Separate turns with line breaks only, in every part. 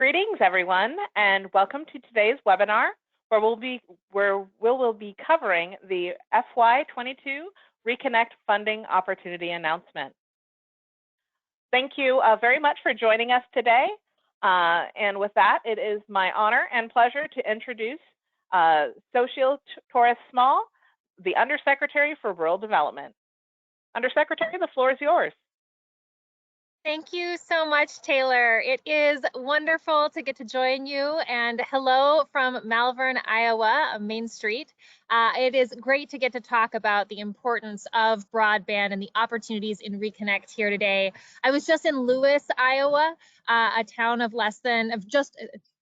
Greetings, everyone, and welcome to today's webinar, where we'll be covering the FY22 Reconnect Funding Opportunity Announcement. Thank you very much for joining us today. And with that, it is my honor and pleasure to introduce Xochitl Torres-Small, the Undersecretary for Rural Development. Undersecretary, the floor is yours.
Thank you so much, Taylor. It is wonderful to get to join you, and hello from Malvern, Iowa, Main Street. It is great to get to talk about the importance of broadband and the opportunities in Reconnect here today. I was just in Lewis, Iowa, a town of just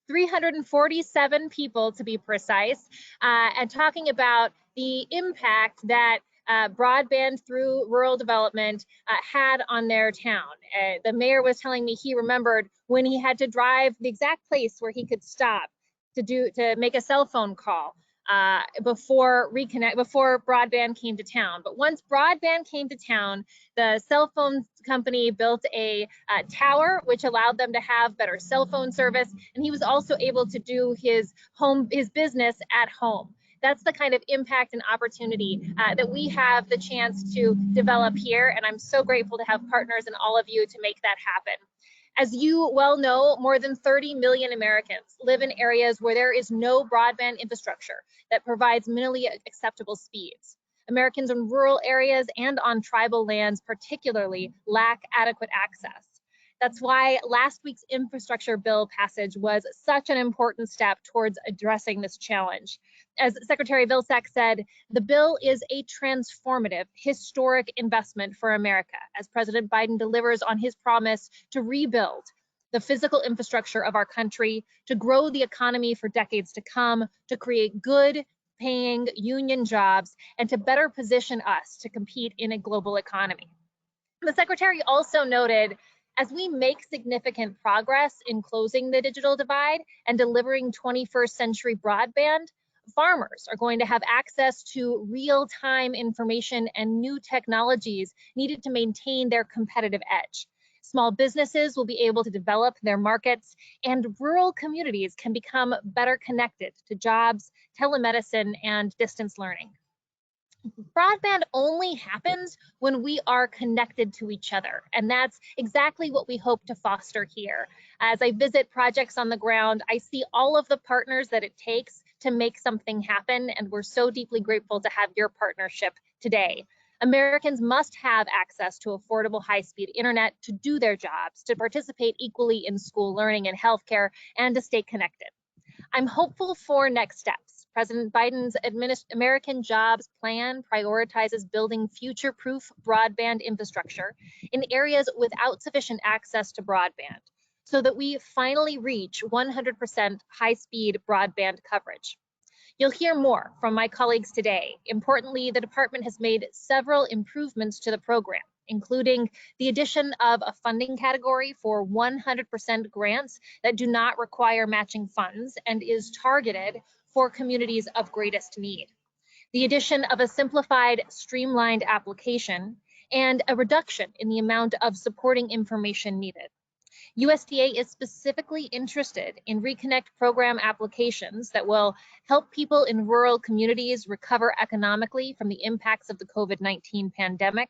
347 people to be precise, and talking about the impact that broadband through rural development had on their town. The mayor was telling me he remembered when he had to drive the exact place where he could stop to make a cell phone call before broadband came to town. But once broadband came to town, the cell phone company built a tower, which allowed them to have better cell phone service, and he was also able to do his business at home. That's the kind of impact and opportunity that we have the chance to develop here, and I'm so grateful to have partners and all of you to make that happen. As you well know, more than 30 million Americans live in areas where there is no broadband infrastructure that provides minimally acceptable speeds. Americans in rural areas and on tribal lands particularly lack adequate access. That's why last week's infrastructure bill passage was such an important step towards addressing this challenge. As Secretary Vilsack said, the bill is a transformative, historic investment for America as President Biden delivers on his promise to rebuild the physical infrastructure of our country, to grow the economy for decades to come, to create good paying union jobs, and to better position us to compete in a global economy. The Secretary also noted, as we make significant progress in closing the digital divide and delivering 21st century broadband, farmers are going to have access to real-time information and new technologies needed to maintain their competitive edge. Small businesses will be able to develop their markets, and rural communities can become better connected to jobs, telemedicine, and distance learning. Broadband only happens when we are connected to each other, and that's exactly what we hope to foster here. As I visit projects on the ground, I see all of the partners that it takes to make something happen, and we're so deeply grateful to have your partnership today. Americans must have access to affordable high-speed internet to do their jobs, to participate equally in school learning and healthcare, and to stay connected. I'm hopeful for next steps. President Biden's American Jobs Plan prioritizes building future-proof broadband infrastructure in areas without sufficient access to broadband, so that we finally reach 100% high-speed broadband coverage. You'll hear more from my colleagues today. Importantly, the department has made several improvements to the program, including the addition of a funding category for 100% grants that do not require matching funds and is targeted for communities of greatest need. The addition of a simplified, streamlined application and a reduction in the amount of supporting information needed. USDA is specifically interested in Reconnect program applications that will help people in rural communities recover economically from the impacts of the COVID-19 pandemic,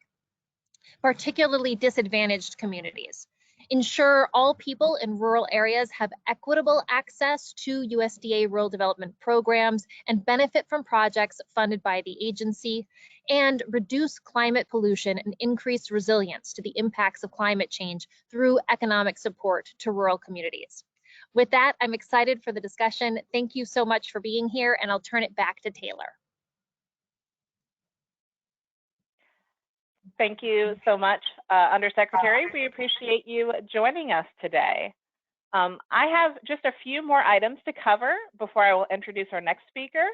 particularly disadvantaged communities. Ensure all people in rural areas have equitable access to USDA rural development programs and benefit from projects funded by the agency, and reduce climate pollution and increase resilience to the impacts of climate change through economic support to rural communities. With that, I'm excited for the discussion. Thank you so much for being here, and I'll turn it back to Taylor.
Thank you so much, Undersecretary. We appreciate you joining us today. I have just a few more items to cover before I will introduce our next speaker.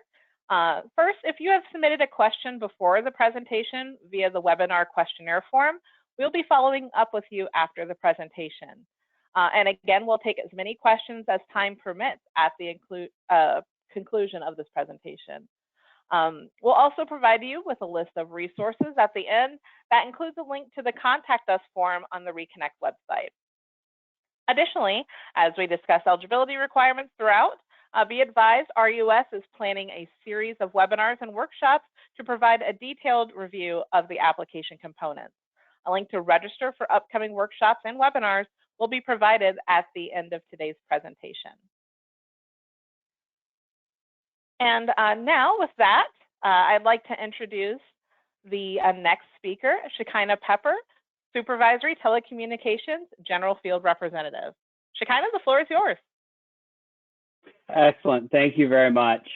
First, if you have submitted a question before the presentation via the webinar questionnaire form, we'll be following up with you after the presentation. And again, we'll take as many questions as time permits at the conclusion of this presentation. We'll also provide you with a list of resources at the end that includes a link to the Contact Us form on the Reconnect website. Additionally, as we discuss eligibility requirements throughout, be advised RUS is planning a series of webinars and workshops to provide a detailed review of the application components. A link to register for upcoming workshops and webinars will be provided at the end of today's presentation. And now with that, I'd like to introduce the next speaker, Shekinah Pepper, Supervisory Telecommunications General Field Representative. Shekinah, the floor is yours.
Excellent. Thank you very much.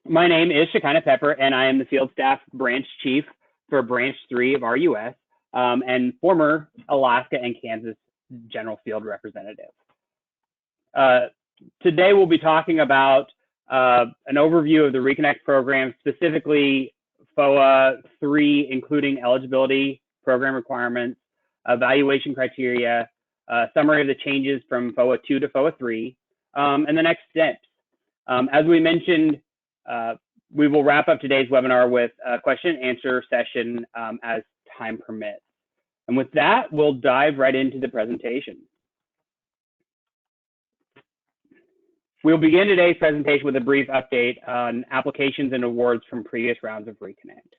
My name is Shekinah Pepper, and I am the Field Staff Branch Chief for Branch 3 of RUS and former Alaska and Kansas General Field Representative. Today, we'll be talking about an overview of the Reconnect program, specifically FOA 3, including eligibility, program requirements, evaluation criteria, summary of the changes from FOA 2 to FOA 3, and the next steps. As we mentioned, we will wrap up today's webinar with a question and answer session as time permits. And with that, we'll dive right into the presentation. We'll begin today's presentation with a brief update on applications and awards from previous rounds of Reconnect.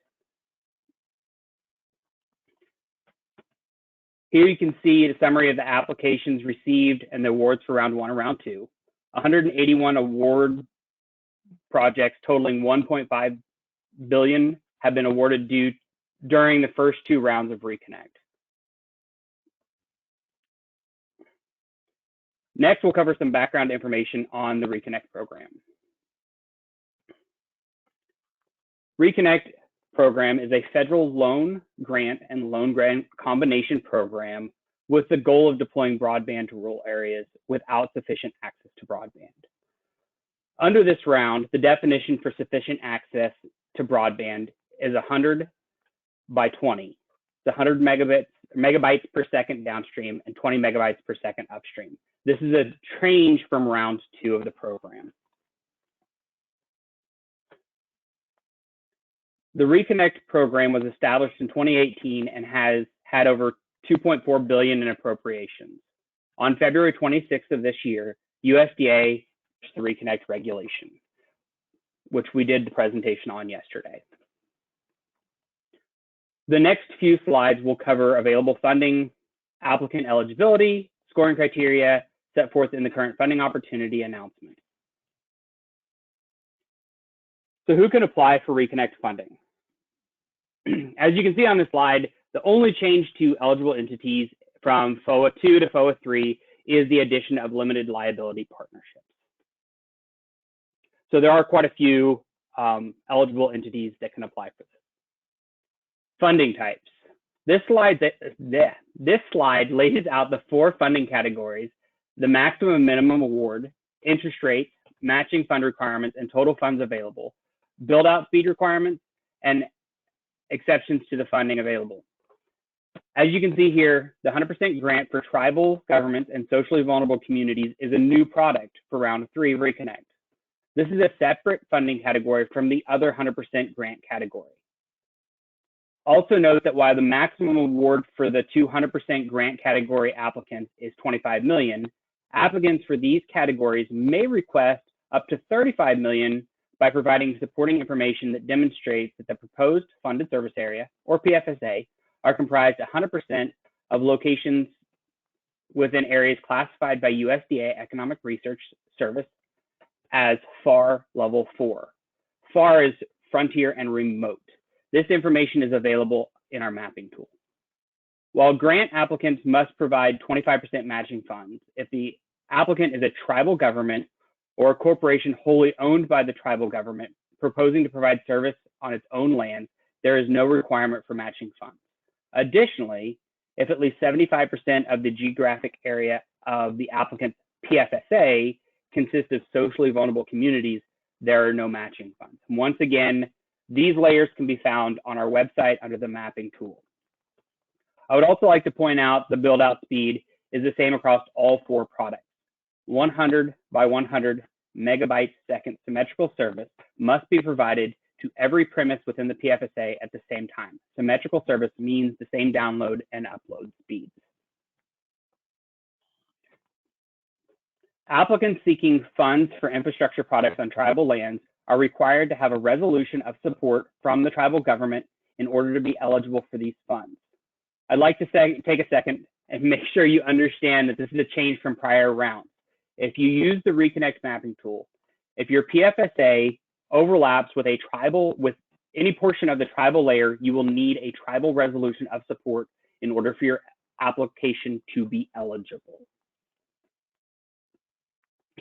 Here you can see a summary of the applications received and the awards for round 1 and round 2. 181 award projects totaling $1.5 billion have been awarded during the first 2 rounds of Reconnect. Next, we'll cover some background information on the Reconnect program. Reconnect program is a federal loan grant and loan grant combination program with the goal of deploying broadband to rural areas without sufficient access to broadband. Under this round, the definition for sufficient access to broadband is 100 by 20. It's 100 megabytes per second downstream and 20 megabytes per second upstream. This is a change from round 2 of the program. The Reconnect program was established in 2018 and has had over $2.4 billion in appropriations. On February 26th of this year, USDA launched the Reconnect regulation, which we did the presentation on yesterday. The next few slides will cover available funding, applicant eligibility, scoring criteria set forth in the current funding opportunity announcement. So who can apply for Reconnect funding? As you can see on this slide, the only change to eligible entities from FOA 2 to FOA 3 is the addition of limited liability partnerships. So there are quite a few eligible entities that can apply for this. Funding types. This slide lays out the 4 funding categories: the maximum and minimum award, interest rates, matching fund requirements, and total funds available, build-out speed requirements, and exceptions to the funding available. As you can see here, the 100% grant for tribal governments and socially vulnerable communities is a new product for round 3 of Reconnect. This is a separate funding category from the other 100% grant category. Also note that while the maximum award for the 200% grant category applicants is $25 million, applicants for these categories may request up to $35 million by providing supporting information that demonstrates that the proposed funded service area, or PFSA, are comprised 100% of locations within areas classified by USDA Economic Research Service as FAR Level 4. FAR is frontier and remote. This information is available in our mapping tool. While grant applicants must provide 25% matching funds, if the applicant is a tribal government or a corporation wholly owned by the tribal government proposing to provide service on its own land, there is no requirement for matching funds. Additionally, if at least 75% of the geographic area of the applicant's PFSA consists of socially vulnerable communities, there are no matching funds. Once again, these layers can be found on our website under the mapping tool. I would also like to point out the build-out speed is the same across all 4 products. 100 by 100 megabytes second symmetrical service must be provided to every premise within the PFSA at the same time. Symmetrical service means the same download and upload speeds. Applicants seeking funds for infrastructure projects on tribal lands are required to have a resolution of support from the tribal government in order to be eligible for these funds. I'd like to take a second and make sure you understand that this is a change from prior rounds. If you use the Reconnect mapping tool, if your PFSA overlaps with any portion of the tribal layer, you will need a tribal resolution of support in order for your application to be eligible.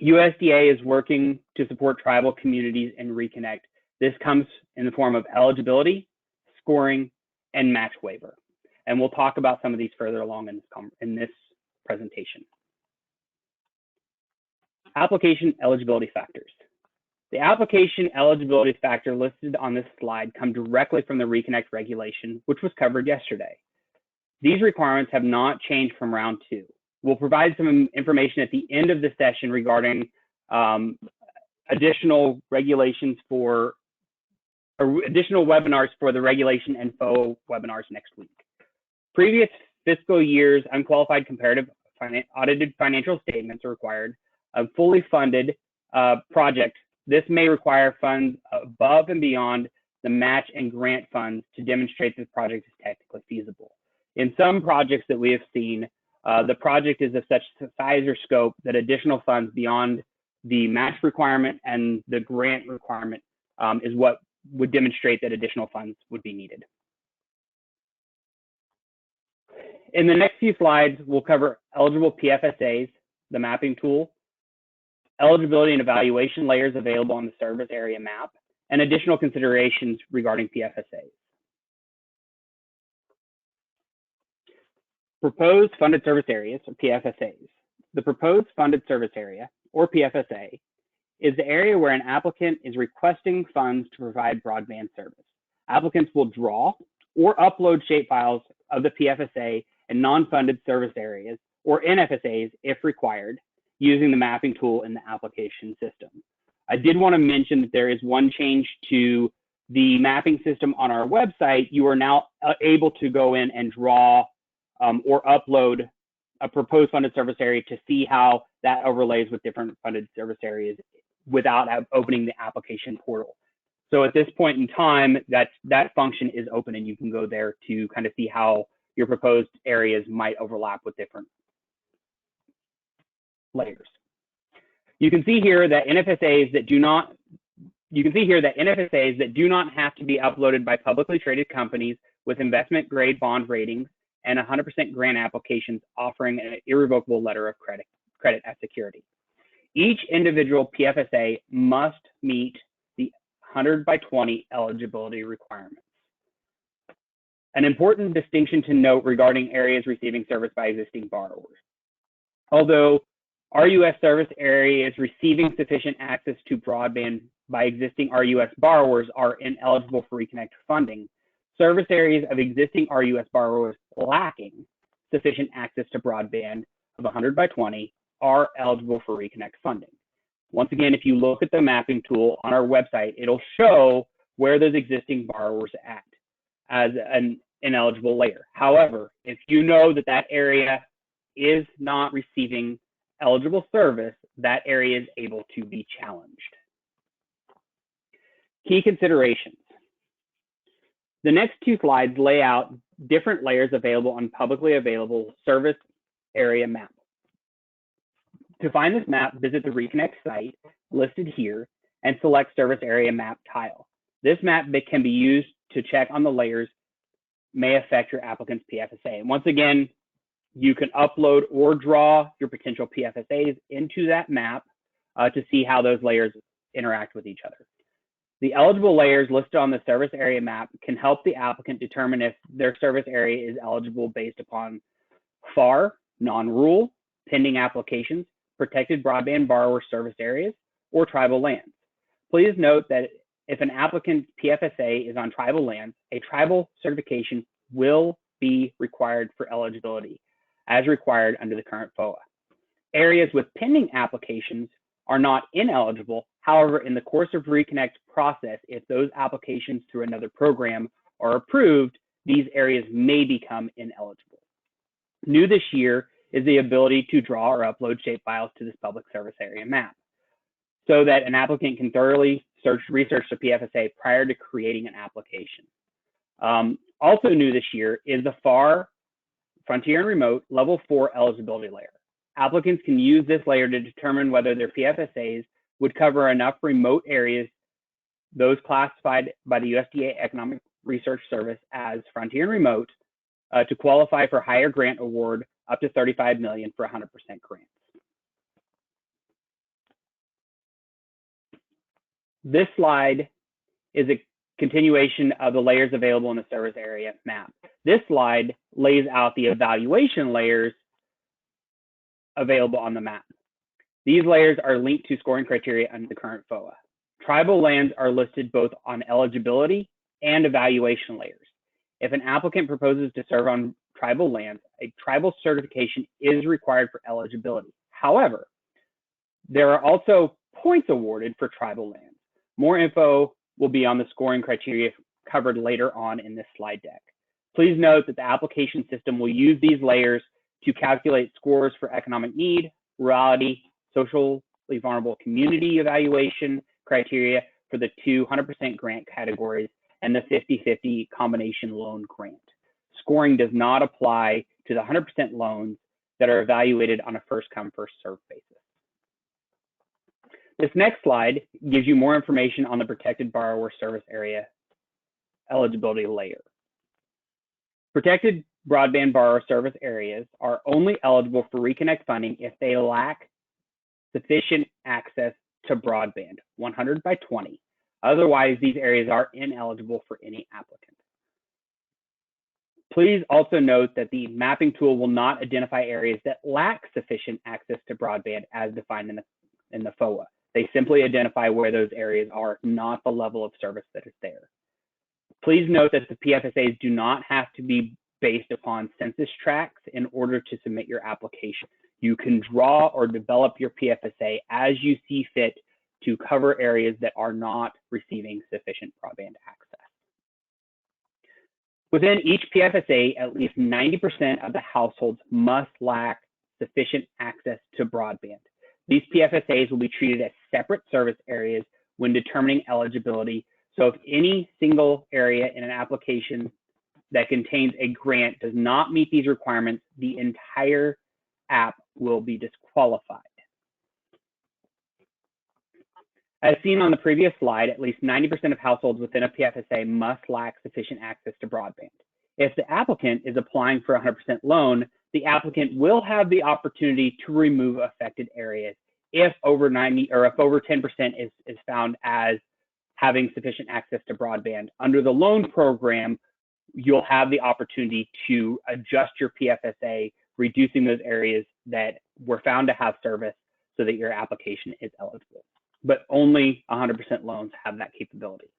USDA is working to support tribal communities in Reconnect. This comes in the form of eligibility, scoring, and match waiver. And we'll talk about some of these further along in this presentation. Application eligibility factors. The application eligibility factor listed on this slide come directly from the Reconnect regulation, which was covered yesterday. These requirements have not changed from round 2. We'll provide some information at the end of the session regarding additional regulations additional webinars for the regulation and FOA webinars next week. Previous fiscal years, unqualified comparative audited financial statements are required. A fully funded project. This may require funds above and beyond the match and grant funds to demonstrate that the project is technically feasible. In some projects that we have seen, the project is of such size or scope that additional funds beyond the match requirement and the grant requirement is what would demonstrate that additional funds would be needed. In the next few slides, we'll cover eligible PFSAs, the mapping tool, eligibility and evaluation layers available on the service area map, and additional considerations regarding PFSAs. Proposed funded service areas, or PFSAs. The proposed funded service area, or PFSA, is the area where an applicant is requesting funds to provide broadband service. Applicants will draw or upload shapefiles of the PFSA and non-funded service areas, or NFSAs, if required, using the mapping tool in the application system. I did want to mention that there is one change to the mapping system on our website. You are now able to go in and draw or upload a proposed funded service area to see how that overlays with different funded service areas without opening the application portal. So at this point in time, that function is open and you can go there to kind of see how your proposed areas might overlap with different layers. You can see here that NFSAs that do not have to be uploaded by publicly traded companies with investment grade bond ratings and 100% grant applications offering an irrevocable letter of credit as security. Each individual PFSA must meet the 100/20 eligibility requirements. An important distinction to note regarding areas receiving service by existing borrowers. Although RUS service areas receiving sufficient access to broadband by existing RUS borrowers are ineligible for Reconnect funding, service areas of existing RUS borrowers lacking sufficient access to broadband of 100/20 are eligible for Reconnect funding. Once again, if you look at the mapping tool on our website, it'll show where those existing borrowers act as an ineligible layer. However, if you know that that area is not receiving eligible service, that area is able to be challenged. Key considerations. The next two slides lay out different layers available on publicly available service area map. To find this map, visit the Reconnect site listed here and select service area map tile. This map can be used to check on the layers may affect your applicant's PFSA. And once again, you can upload or draw your potential PFSAs into that map to see how those layers interact with each other. The eligible layers listed on the service area map can help the applicant determine if their service area is eligible based upon FAR, non-rural, pending applications, protected broadband borrower service areas, or tribal lands. Please note that if an applicant's PFSA is on tribal lands, a tribal certification will be required for eligibility, as required under the current FOA. Areas with pending applications are not ineligible. However, in the course of Reconnect process, if those applications through another program are approved, these areas may become ineligible. New this year is the ability to draw or upload shapefiles to this public service area map so that an applicant can thoroughly research the PFSA prior to creating an application. Also new this year is the FAR, Frontier and Remote, Level 4 eligibility layer. Applicants can use this layer to determine whether their PFSAs would cover enough remote areas, those classified by the USDA Economic Research Service as Frontier and Remote, to qualify for higher grant award up to $35 million for 100% grants. This slide is a continuation of the layers available in the service area map. This slide lays out the evaluation layers available on the map. These layers are linked to scoring criteria under the current FOA. Tribal lands are listed both on eligibility and evaluation layers. If an applicant proposes to serve on tribal lands, a tribal certification is required for eligibility. However, there are also points awarded for tribal lands. More info will be on the scoring criteria covered later on in this slide deck. Please note that the application system will use these layers to calculate scores for economic need, rurality, socially vulnerable community evaluation criteria for the 200% grant categories and the 50-50 combination loan grant. Scoring does not apply to the 100% loans that are evaluated on a first-come, first-served basis. This next slide gives you more information on the protected borrower service area eligibility layer. Protected broadband borrower service areas are only eligible for Reconnect funding if they lack sufficient access to broadband, 100 by 20. Otherwise, these areas are ineligible for any applicant. Please also note that the mapping tool will not identify areas that lack sufficient access to broadband as defined in the FOA. They simply identify where those areas are, not the level of service that is there. Please note that the PFSAs do not have to be based upon census tracts in order to submit your application. You can draw or develop your PFSA as you see fit to cover areas that are not receiving sufficient broadband access. Within each PFSA, at least 90% of the households must lack sufficient access to broadband. These PFSAs will be treated as separate service areas when determining eligibility. So if any single area in an application that contains a grant does not meet these requirements, the entire app will be disqualified. As seen on the previous slide, at least 90% of households within a PFSA must lack sufficient access to broadband. If the applicant is applying for a 100% loan, the applicant will have the opportunity to remove affected areas if over 90 or if over 10% is found as having sufficient access to broadband. Under the loan program, you'll have the opportunity to adjust your PFSA, reducing those areas that were found to have service so that your application is eligible. But only 100% loans have that capability.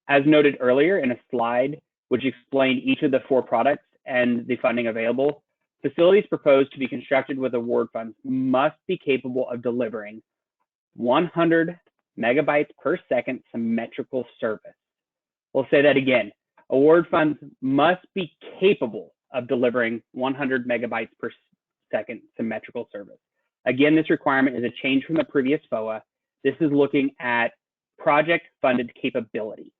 As noted earlier in a slide which explained each of the 4 products and the funding available, facilities proposed to be constructed with award funds must be capable of delivering 100 megabytes per second symmetrical service. We'll say that again. Award funds must be capable of delivering 100 megabytes per second symmetrical service. Again, this requirement is a change from the previous FOA. This is looking at project funded capability.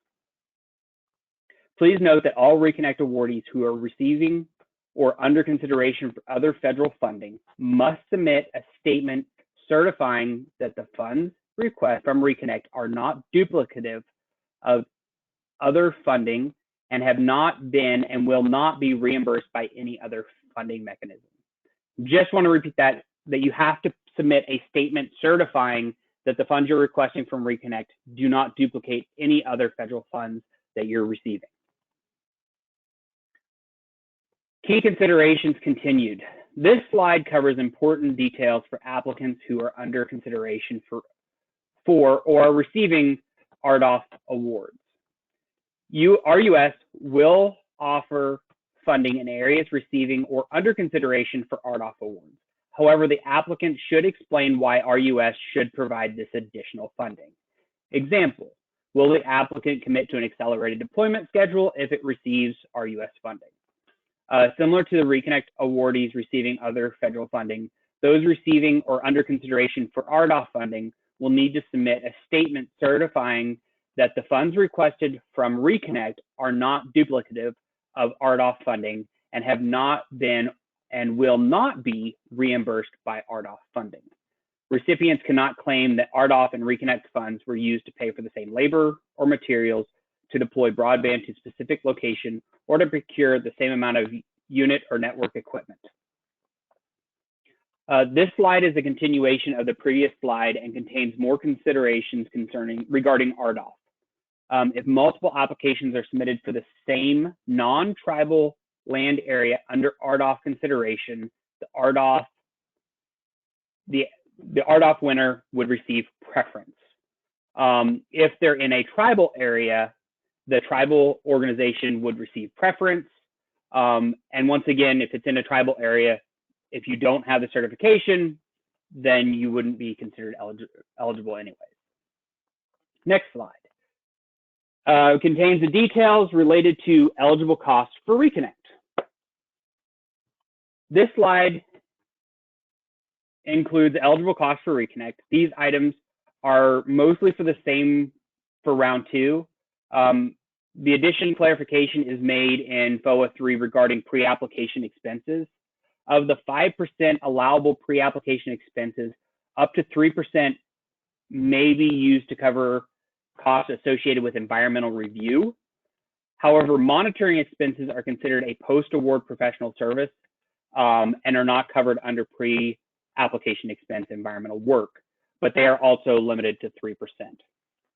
Please note that all Reconnect awardees who are receiving or under consideration for other federal funding must submit a statement certifying that the funds requests from Reconnect are not duplicative of other funding and have not been and will not be reimbursed by any other funding mechanism. Just want to repeat that you have to submit a statement certifying that the funds you're requesting from Reconnect do not duplicate any other federal funds that you're receiving. Key considerations continued. This slide covers important details for applicants who are under consideration for or are receiving RDOF awards. RUS will offer funding in areas receiving or under consideration for RDOF awards. However, the applicant should explain why RUS should provide this additional funding. Example, will the applicant commit to an accelerated deployment schedule if it receives RUS funding? Similar to the Reconnect awardees receiving other federal funding, those receiving or under consideration for RDOF funding will need to submit a statement certifying that the funds requested from Reconnect are not duplicative of RDOF funding and have not been and will not be reimbursed by RDOF funding. Recipients cannot claim that RDOF and Reconnect funds were used to pay for the same labor or materials to deploy broadband to specific location or to procure the same amount of unit or network equipment. This slide is a continuation of the previous slide and contains more considerations regarding RDOF. If multiple applications are submitted for the same non-tribal land area under RDOF consideration, the RDOF winner would receive preference. If they're in a tribal area, the tribal organization would receive preference. And once again, if it's in a tribal area, if you don't have the certification, then you wouldn't be considered eligible anyways. Next slide. Contains the details related to eligible costs for Reconnect. This slide includes eligible costs for Reconnect. These items are mostly for the same for round 2. The addition clarification is made in FOA 3 regarding pre-application expenses. Of the 5% allowable pre-application expenses, up to 3% may be used to cover costs associated with environmental review. However, monitoring expenses are considered a post-award professional service and are not covered under pre-application expense environmental work, but they are also limited to 3%.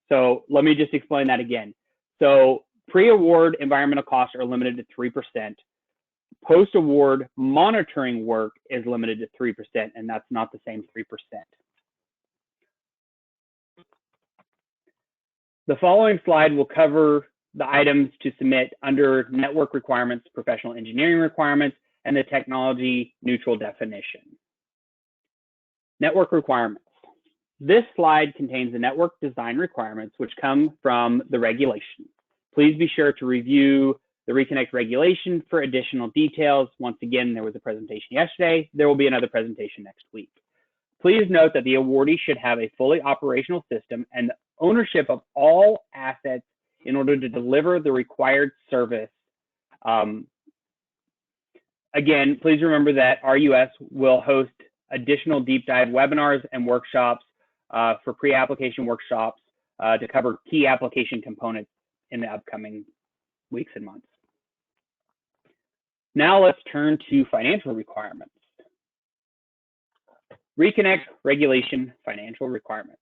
So let me just explain that again. So pre-award environmental costs are limited to 3%. Post-award monitoring work is limited to 3%, and that's not the same 3%. The following slide will cover the items to submit under network requirements, professional engineering requirements, and the technology neutral definition. Network requirements. This slide contains the network design requirements which come from the regulation. Please be sure to review the Reconnect regulation for additional details. Once again, there was a presentation yesterday. There will be another presentation next week. Please note that the awardee should have a fully operational system and ownership of all assets in order to deliver the required service. Again, please remember that RUS will host additional deep dive webinars and workshops for pre-application workshops to cover key application components in the upcoming weeks and months. Now let's turn to financial requirements. Reconnect regulation financial requirements.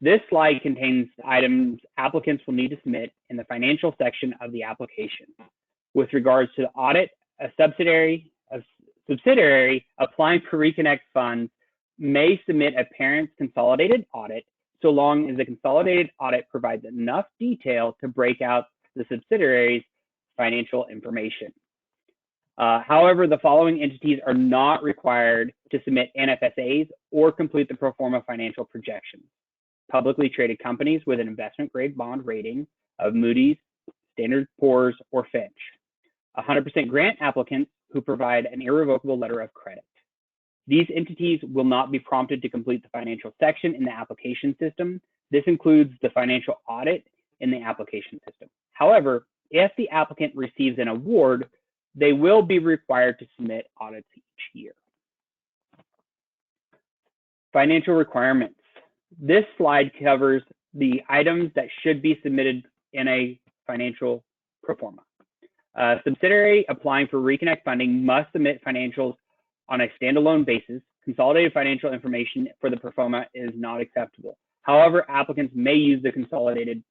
This slide contains items applicants will need to submit in the financial section of the application. With regards to the audit, a subsidiary applying for Reconnect funds may submit a parent's consolidated audit so long as the consolidated audit provides enough detail to break out the subsidiary's financial information. However, the following entities are not required to submit NFSAs or complete the pro forma financial projections. Publicly traded companies with an investment grade bond rating of Moody's, Standard & Poor's, or Fitch. 100% grant applicants who provide an irrevocable letter of credit. These entities will not be prompted to complete the financial section in the application system. This includes the financial audit in the application system. However, if the applicant receives an award, they will be required to submit audits each year. Financial requirements. This slide covers the items that should be submitted in a financial pro forma. A subsidiary applying for Reconnect funding must submit financials on a standalone basis. Consolidated financial information for the pro forma is not acceptable. However, applicants may use the consolidated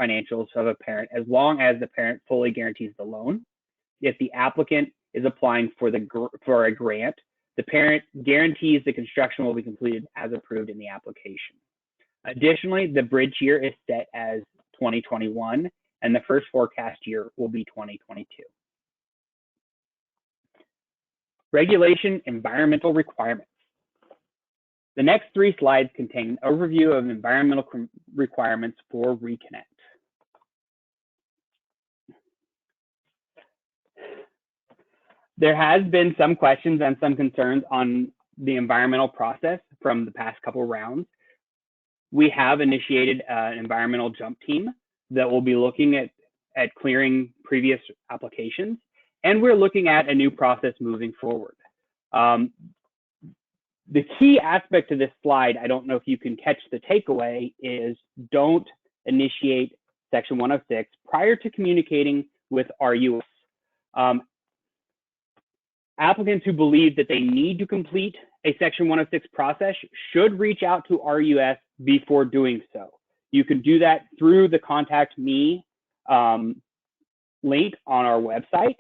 financials of a parent as long as the parent fully guarantees the loan. If the applicant is applying for a grant, the parent guarantees the construction will be completed as approved in the application. Additionally, the bridge year is set as 2021, and the first forecast year will be 2022. Regulation environmental requirements. The next 3 slides contain an overview of environmental requirements for Reconnect. There has been some questions and some concerns on the environmental process from the past couple rounds. We have initiated an environmental jump team that will be looking at clearing previous applications, and we're looking at a new process moving forward. The key aspect of this slide, I don't know if you can catch the takeaway, is don't initiate Section 106 prior to communicating with RUS. Applicants who believe that they need to complete a Section 106 process should reach out to RUS before doing so. You can do that through the Contact Me link on our website,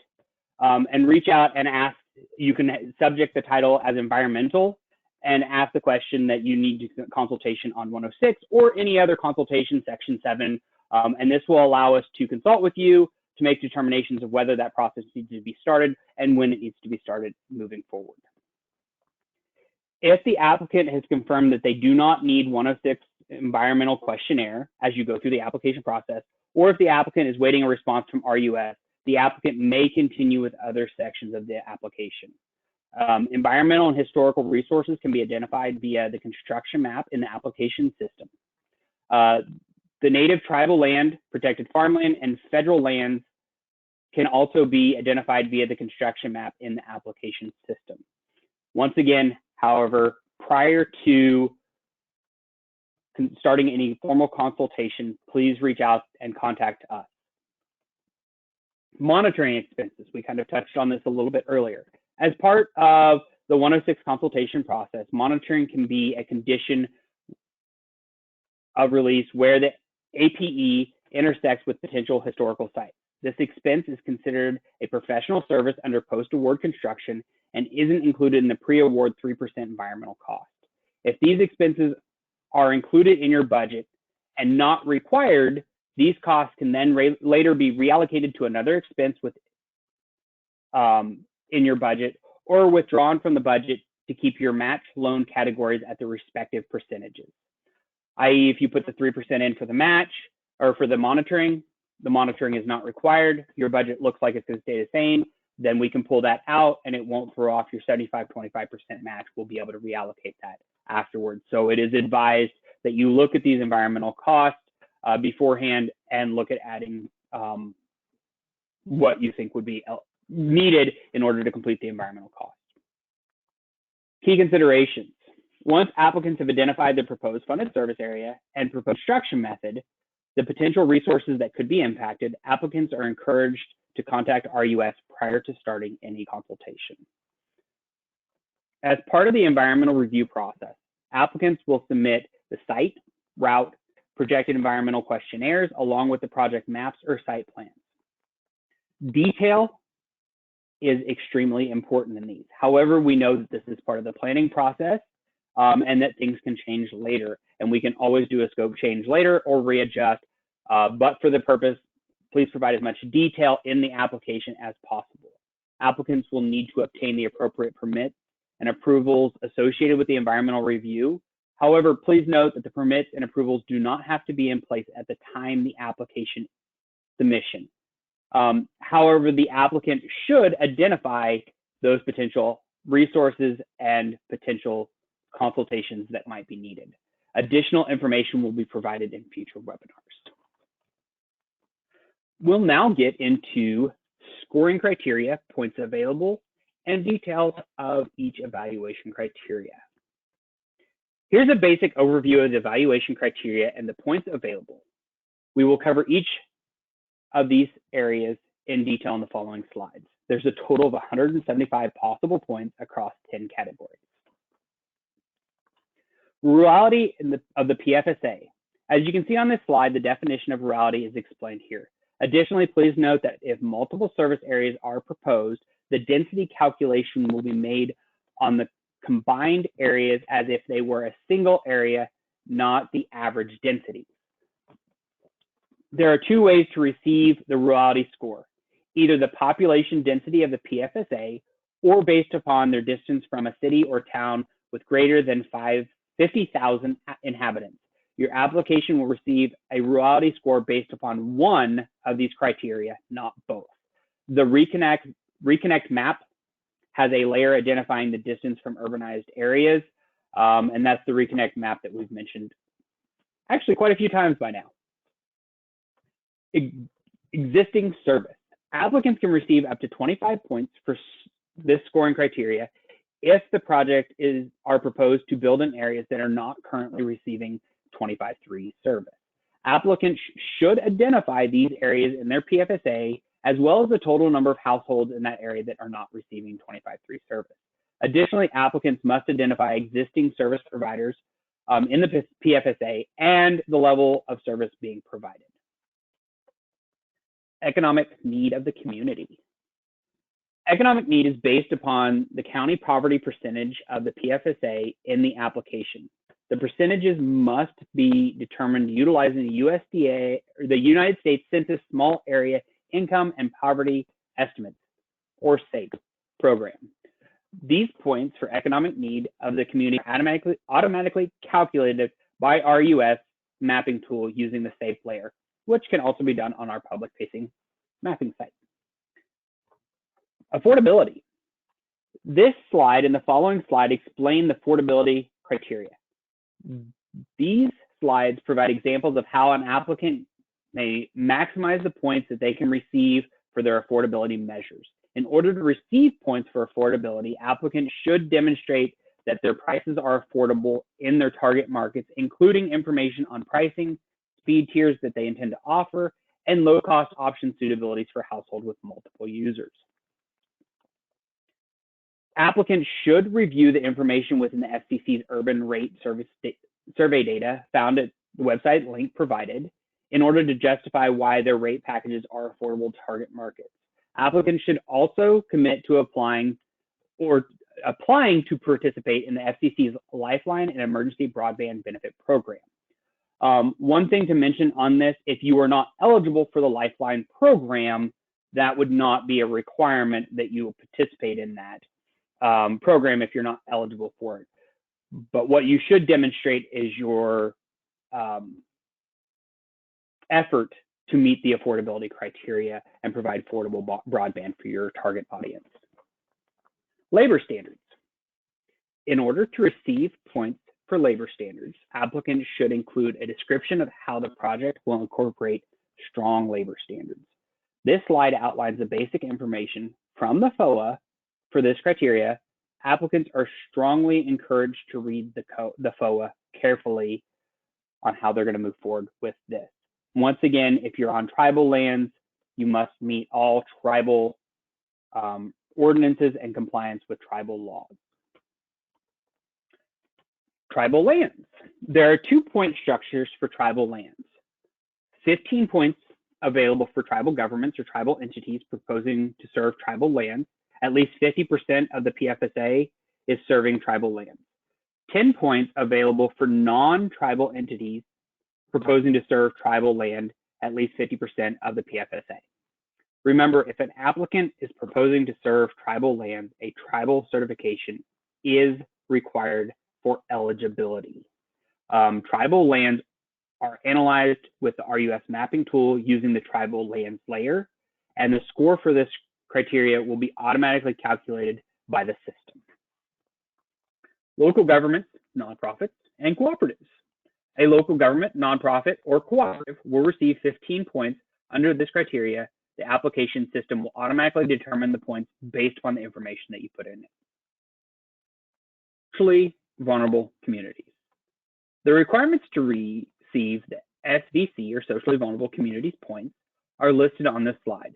and reach out and ask. You can subject the title as environmental and ask the question that you need consultation on 106 or any other consultation, Section 7, and this will allow us to consult with you to make determinations of whether that process needs to be started and when it needs to be started moving forward. If the applicant has confirmed that they do not need 106 environmental questionnaire as you go through the application process, or if the applicant is waiting a response from RUS, the applicant may continue with other sections of the application. Environmental and historical resources can be identified via the construction map in the application system. The native tribal land, protected farmland, and federal lands can also be identified via the construction map in the application system. Once again, however, prior to starting any formal consultation, please reach out and contact us. Monitoring expenses, we kind of touched on this a little bit earlier. As part of the 106 consultation process, monitoring can be a condition of release where the APE intersects with potential historical sites. This expense is considered a professional service under post-award construction and isn't included in the pre-award 3% environmental cost. If these expenses are included in your budget and not required, these costs can then later be reallocated to another expense in your budget or withdrawn from the budget to keep your match loan categories at the respective percentages. I.e., if you put the 3% in for the match or for the monitoring is not required, your budget looks like it's going to stay the same, then we can pull that out and it won't throw off your 75-25% match. We'll be able to reallocate that afterwards. So it is advised that you look at these environmental costs beforehand and look at adding what you think would be needed in order to complete the environmental cost. Key considerations. Once applicants have identified the proposed funded service area and proposed construction method, the potential resources that could be impacted, applicants are encouraged to contact RUS prior to starting any consultation. As part of the environmental review process, applicants will submit the site, route, projected environmental questionnaires along with the project maps or site plans. Detail is extremely important in these. However, we know that this is part of the planning process and that things can change later, and we can always do a scope change later or readjust, but for the purpose, please provide as much detail in the application as possible. Applicants will need to obtain the appropriate permits and approvals associated with the environmental review. However, please note that the permits and approvals do not have to be in place at the time the application submission. However, the applicant should identify those potential resources and potential consultations that might be needed. Additional information will be provided in future webinars. We'll now get into scoring criteria, points available, and details of each evaluation criteria. Here's a basic overview of the evaluation criteria and the points available. We will cover each of these areas in detail in the following slides. There's a total of 175 possible points across 10 categories. Rurality of the PFSA. As you can see on this slide, the definition of rurality is explained here. Additionally, please note that if multiple service areas are proposed, the density calculation will be made on the combined areas as if they were a single area, not the average density. There are two ways to receive the rurality score, either the population density of the PFSA or based upon their distance from a city or town with greater than 50,000 inhabitants. Your application will receive a rurality score based upon one of these criteria, not both. The Reconnect map has a layer identifying the distance from urbanized areas, and that's the Reconnect map that we've mentioned actually quite a few times by now. Existing service. Applicants can receive up to 25 points for this scoring criteria if the project are proposed to build in areas that are not currently receiving 25.3 service. Applicants should identify these areas in their PFSA, as well as the total number of households in that area that are not receiving 25.3 service. Additionally, applicants must identify existing service providers in the PFSA and the level of service being provided. Economic need of the community. Economic need is based upon the county poverty percentage of the PFSA in the application. The percentages must be determined utilizing the USDA, or the United States Census Small Area Income and Poverty Estimates, or SAPE program. These points for economic need of the community are automatically calculated by our US mapping tool using the SAPE layer, which can also be done on our public-facing mapping site. Affordability. This slide and the following slide explain the affordability criteria. These slides provide examples of how an applicant may maximize the points that they can receive for their affordability measures. In order to receive points for affordability, applicants should demonstrate that their prices are affordable in their target markets, including information on pricing, speed tiers that they intend to offer, and low-cost option suitabilities for households with multiple users. Applicants should review the information within the FCC's urban rate survey data found at the website link provided in order to justify why their rate packages are affordable to target markets. Applicants should also commit to applying to participate in the FCC's Lifeline and Emergency Broadband Benefit Program. One thing to mention on this, if you are not eligible for the Lifeline program, that would not be a requirement that you will participate in that program if you're not eligible for it. But what you should demonstrate is your effort to meet the affordability criteria and provide affordable broadband for your target audience. Labor standards. In order to receive points for labor standards, applicants should include a description of how the project will incorporate strong labor standards. This slide outlines the basic information from the FOA for this criteria. Applicants are strongly encouraged to read the FOA carefully on how they're going to move forward with this. Once again, if you're on tribal lands, you must meet all tribal ordinances and compliance with tribal laws. Tribal lands. There are 2-point structures for tribal lands. 15 points available for tribal governments or tribal entities proposing to serve tribal lands. At least 50% of the PFSA is serving tribal lands. 10 points available for non-tribal entities proposing to serve tribal land, at least 50% of the PFSA. Remember, if an applicant is proposing to serve tribal land, a tribal certification is required for eligibility. Tribal lands are analyzed with the RUS mapping tool using the tribal lands layer, and the score for this criteria will be automatically calculated by the system. Local governments, nonprofits, and cooperatives. A local government, nonprofit, or cooperative will receive 15 points under this criteria. The application system will automatically determine the points based upon the information that you put in it. Socially vulnerable communities. The requirements to receive the SVC, or socially vulnerable communities points, are listed on this slide.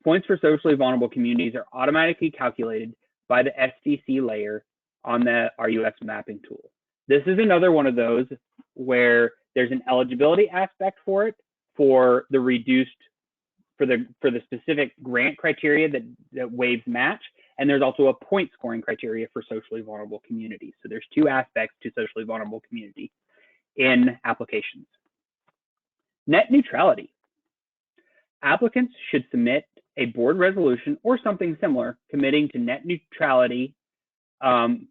Points for socially vulnerable communities are automatically calculated by the SVC layer on the RUS mapping tool. This is another one of those where there's an eligibility aspect for it, for the reduced, for the specific grant criteria that waves match, and there's also a point scoring criteria for socially vulnerable communities. So there's 2 aspects to socially vulnerable community in applications. Net neutrality. Applicants should submit a board resolution or something similar committing to net neutrality and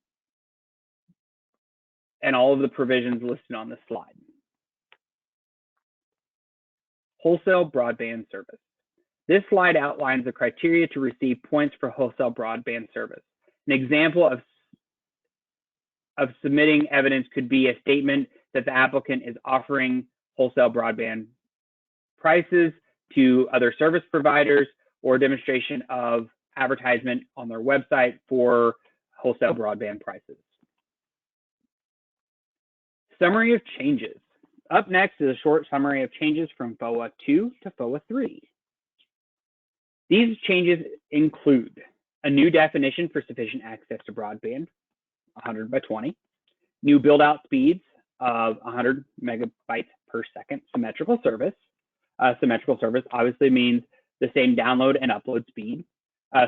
all of the provisions listed on this slide. Wholesale broadband service. This slide outlines the criteria to receive points for wholesale broadband service. An example of submitting evidence could be a statement that the applicant is offering wholesale broadband prices to other service providers, or demonstration of advertisement on their website for wholesale broadband prices. Summary of changes. Up next is a short summary of changes from FOA 2 to FOA 3. These changes include a new definition for sufficient access to broadband, 100 by 20, new build-out speeds of 100 megabytes per second symmetrical service. Symmetrical service obviously means the same download and upload speed.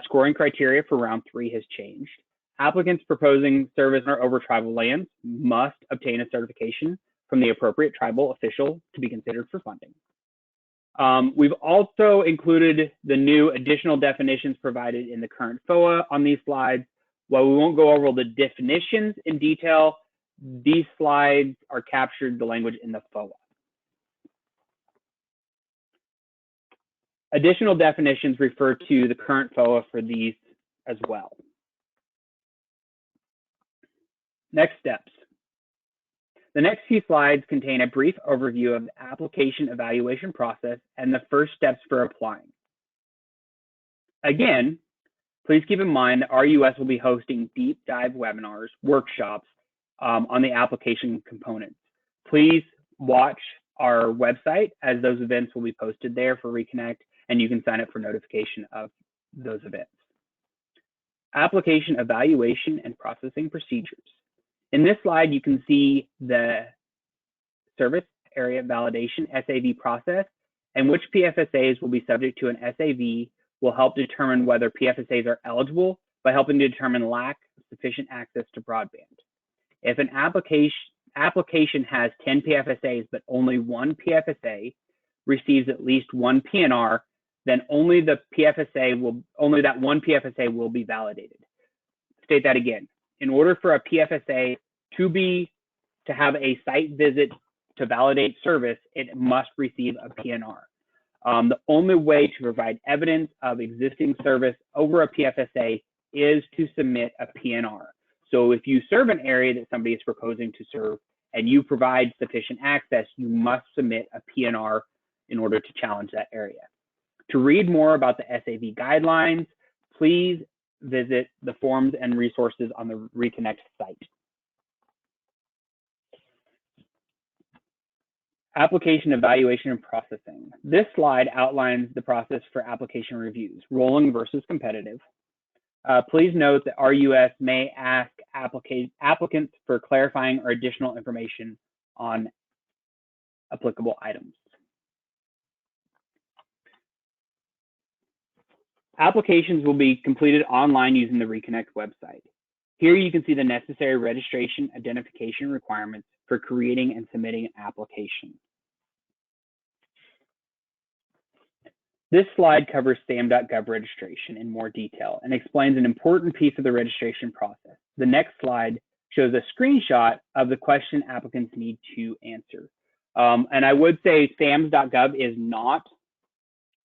Scoring criteria for round 3 has changed. Applicants proposing service over tribal lands must obtain a certification from the appropriate tribal official to be considered for funding. We've also included the new additional definitions provided in the current FOA on these slides. While we won't go over the definitions in detail, these slides are captured the language in the FOA. Additional definitions refer to the current FOA for these as well. Next steps. The next few slides contain a brief overview of the application evaluation process and the first steps for applying. Again, please keep in mind that RUS will be hosting deep dive webinars, workshops on the application components. Please watch our website, as those events will be posted there for Reconnect, and you can sign up for notification of those events. Application evaluation and processing procedures. In this slide, you can see the service area validation SAV process, and which PFSAs will be subject to an SAV will help determine whether PFSAs are eligible by helping to determine lack of sufficient access to broadband. If an application has 10 PFSAs, but only one PFSA receives at least one PNR, then only that one PFSA will be validated. State that again. In order for a PFSA to have a site visit to validate service, it must receive a PNR. The only way to provide evidence of existing service over a PFSA is to submit a PNR. So if you serve an area that somebody is proposing to serve and you provide sufficient access, you must submit a PNR in order to challenge that area. To read more about the SAV guidelines, please visit the forms and resources on the Reconnect site. Application evaluation and processing. This slide outlines the process for application reviews, rolling versus competitive. Please note that RUS may ask applicants for clarifying or additional information on applicable items. Applications will be completed online using the Reconnect website. Here you can see the necessary registration identification requirements for creating and submitting an application. This slide covers SAM.gov registration in more detail and explains an important piece of the registration process. The next slide shows a screenshot of the question applicants need to answer. And I would say SAMs.gov is not,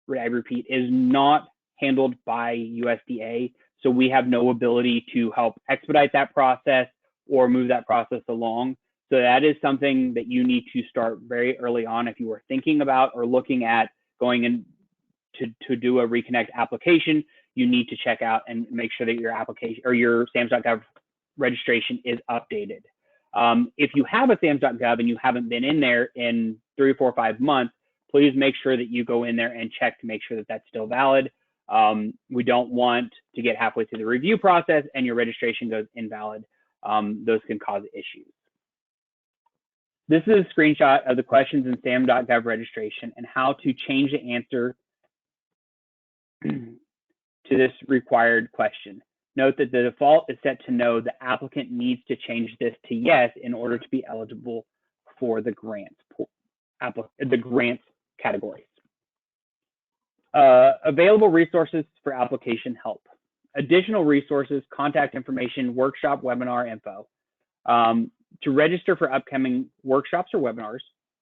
I repeat, is not handled by USDA. So we have no ability to help expedite that process or move that process along. So that is something that you need to start very early on if you are thinking about or looking at going in to do a Reconnect application. You need to check out and make sure that your application or your SAMs.gov registration is updated. If you have a SAMs.gov and you haven't been in there in 3, 4, 5 months, please make sure that you go in there and check to make sure that that's still valid. We don't want to get halfway through the review process and your registration goes invalid. Those can cause issues. This is a screenshot of the questions in SAM.gov registration and how to change the answer to this required question. Note that the default is set to no. The applicant needs to change this to yes in order to be eligible for the grants categories. Available resources for application help. Additional resources, contact information, workshop, webinar info. To register for upcoming workshops or webinars,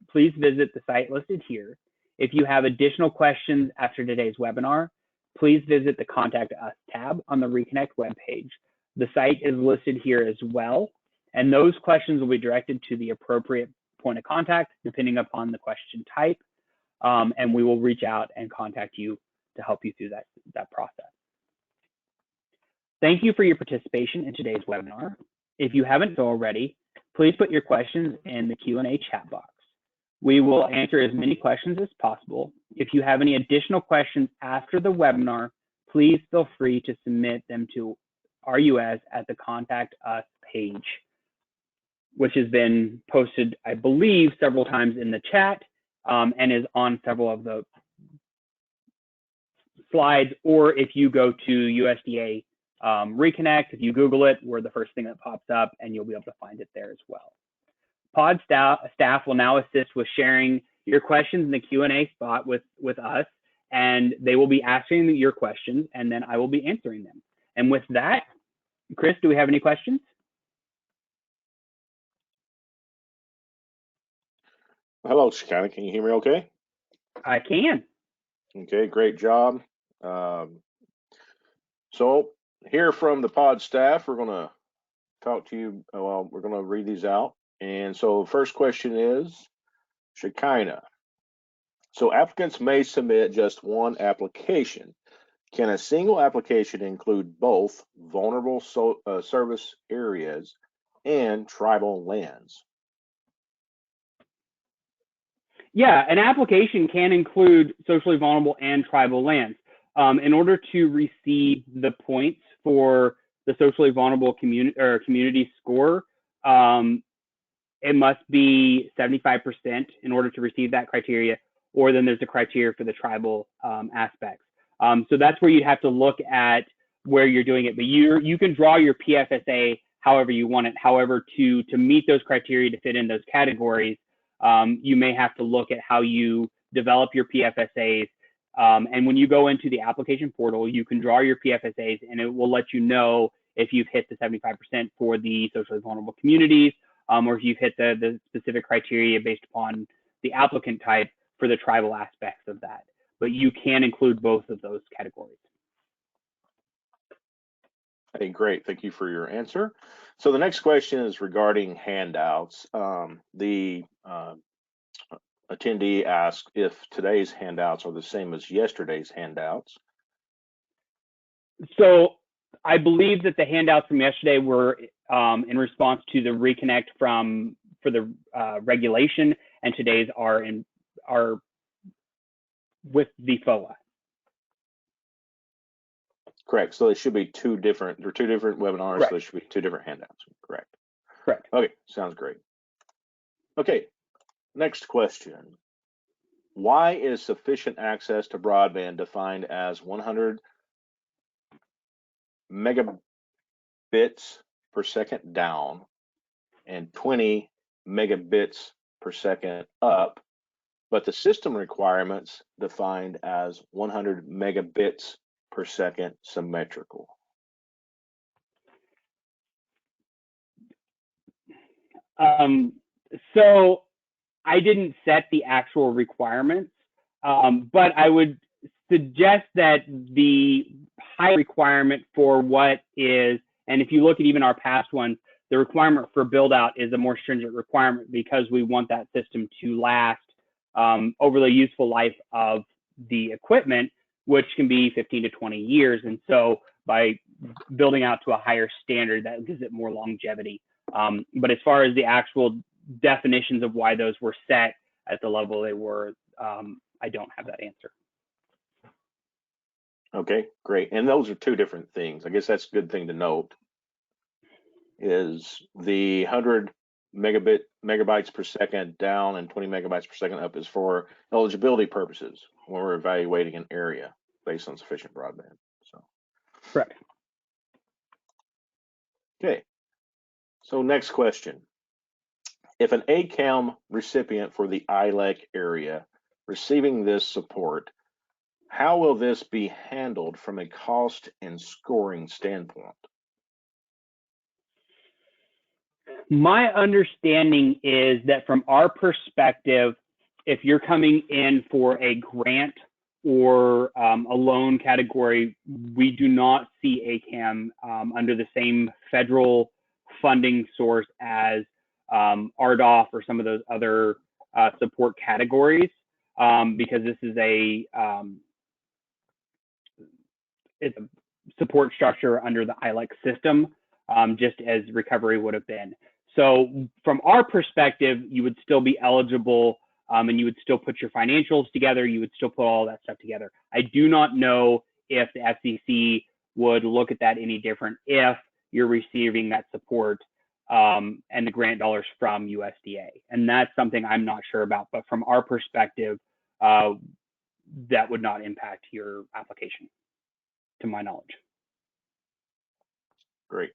please visit the site listed here. If you have additional questions after today's webinar, please visit the Contact Us tab on the Reconnect webpage. The site is listed here as well, and those questions will be directed to the appropriate point of contact depending upon the question type, and we will reach out and contact you to help you through that process. Thank you for your participation in today's webinar. If you haven't already, please put your questions in the Q&A chat box. We will answer as many questions as possible. If you have any additional questions after the webinar, please feel free to submit them to RUS at the Contact Us page, which has been posted, I believe, several times in the chat and is on several of the slides. Or if you go to USDA Reconnect, if you Google it, we're the first thing that pops up, and you'll be able to find it there as well. Pod staff will now assist with sharing your questions in the Q&A spot with us, and they will be asking your questions, and then I will be answering them. And with that, Chris, do we have any questions?
Hello, Shekinah. Can you hear me okay?
I can.
Okay, great job. So here from the pod staff, we're going to talk to you. Well, we're going to read these out. And so the first question is, Shekinah. So applicants may submit just one application. Can a single application include both vulnerable service areas and tribal lands?
Yeah, an application can include socially vulnerable and tribal lands. In order to receive the points for the socially vulnerable community score, it must be 75% in order to receive that criteria, or then there's a criteria for the tribal aspects. So that's where you'd have to look at where you're doing it. But you can draw your PFSA however you want it. However, to meet those criteria to fit in those categories, you may have to look at how you develop your PFSAs. And when you go into the application portal, you can draw your PFSAs, and it will let you know if you've hit the 75% for the socially vulnerable communities, or if you've hit the specific criteria based upon the applicant type for the tribal aspects of that. But you can include both of those categories.
Hey, great. Thank you for your answer. So the next question is regarding handouts. The attendee asked if today's handouts are the same as yesterday's handouts.
So I believe that the handouts from yesterday were in response to the Reconnect for the regulation, and today's are with the FOA.
Correct. So they should be two different webinars.
Correct.
So there should be two different handouts. Correct.
Correct.
Okay, sounds great. Okay, next question. Why is sufficient access to broadband defined as 100 megabits per second down and 20 megabits per second up, but the system requirements defined as 100 megabits per second symmetrical?
So I didn't set the actual requirements, but I would suggest that the high requirement for what is, and if you look at even our past ones, the requirement for build out is a more stringent requirement because we want that system to last over the useful life of the equipment, which can be 15 to 20 years. And so by building out to a higher standard, that gives it more longevity. But as far as the actual definitions of why those were set at the level they were, I don't have that answer.
Okay, great. And those are two different things. I guess that's a good thing to note, is the 100 megabytes per second down and 20 megabytes per second up is for eligibility purposes when we're evaluating an area based on sufficient broadband. So
correct.
Okay, so next question. If an ACAM recipient for the ILEC area receiving this support, how will this be handled from a cost and scoring standpoint?
My understanding is that from our perspective, if you're coming in for a grant or a loan category, we do not see ACAM under the same federal funding source as RDOF or some of those other support categories, because this is it's a support structure under the ILEC system, just as recovery would have been. So from our perspective, you would still be eligible, and you would still put your financials together. You would still put all that stuff together. I do not know if the FCC would look at that any different if you're receiving that support and the grant dollars from USDA. And that's something I'm not sure about. But from our perspective, that would not impact your application, to my knowledge.
Great.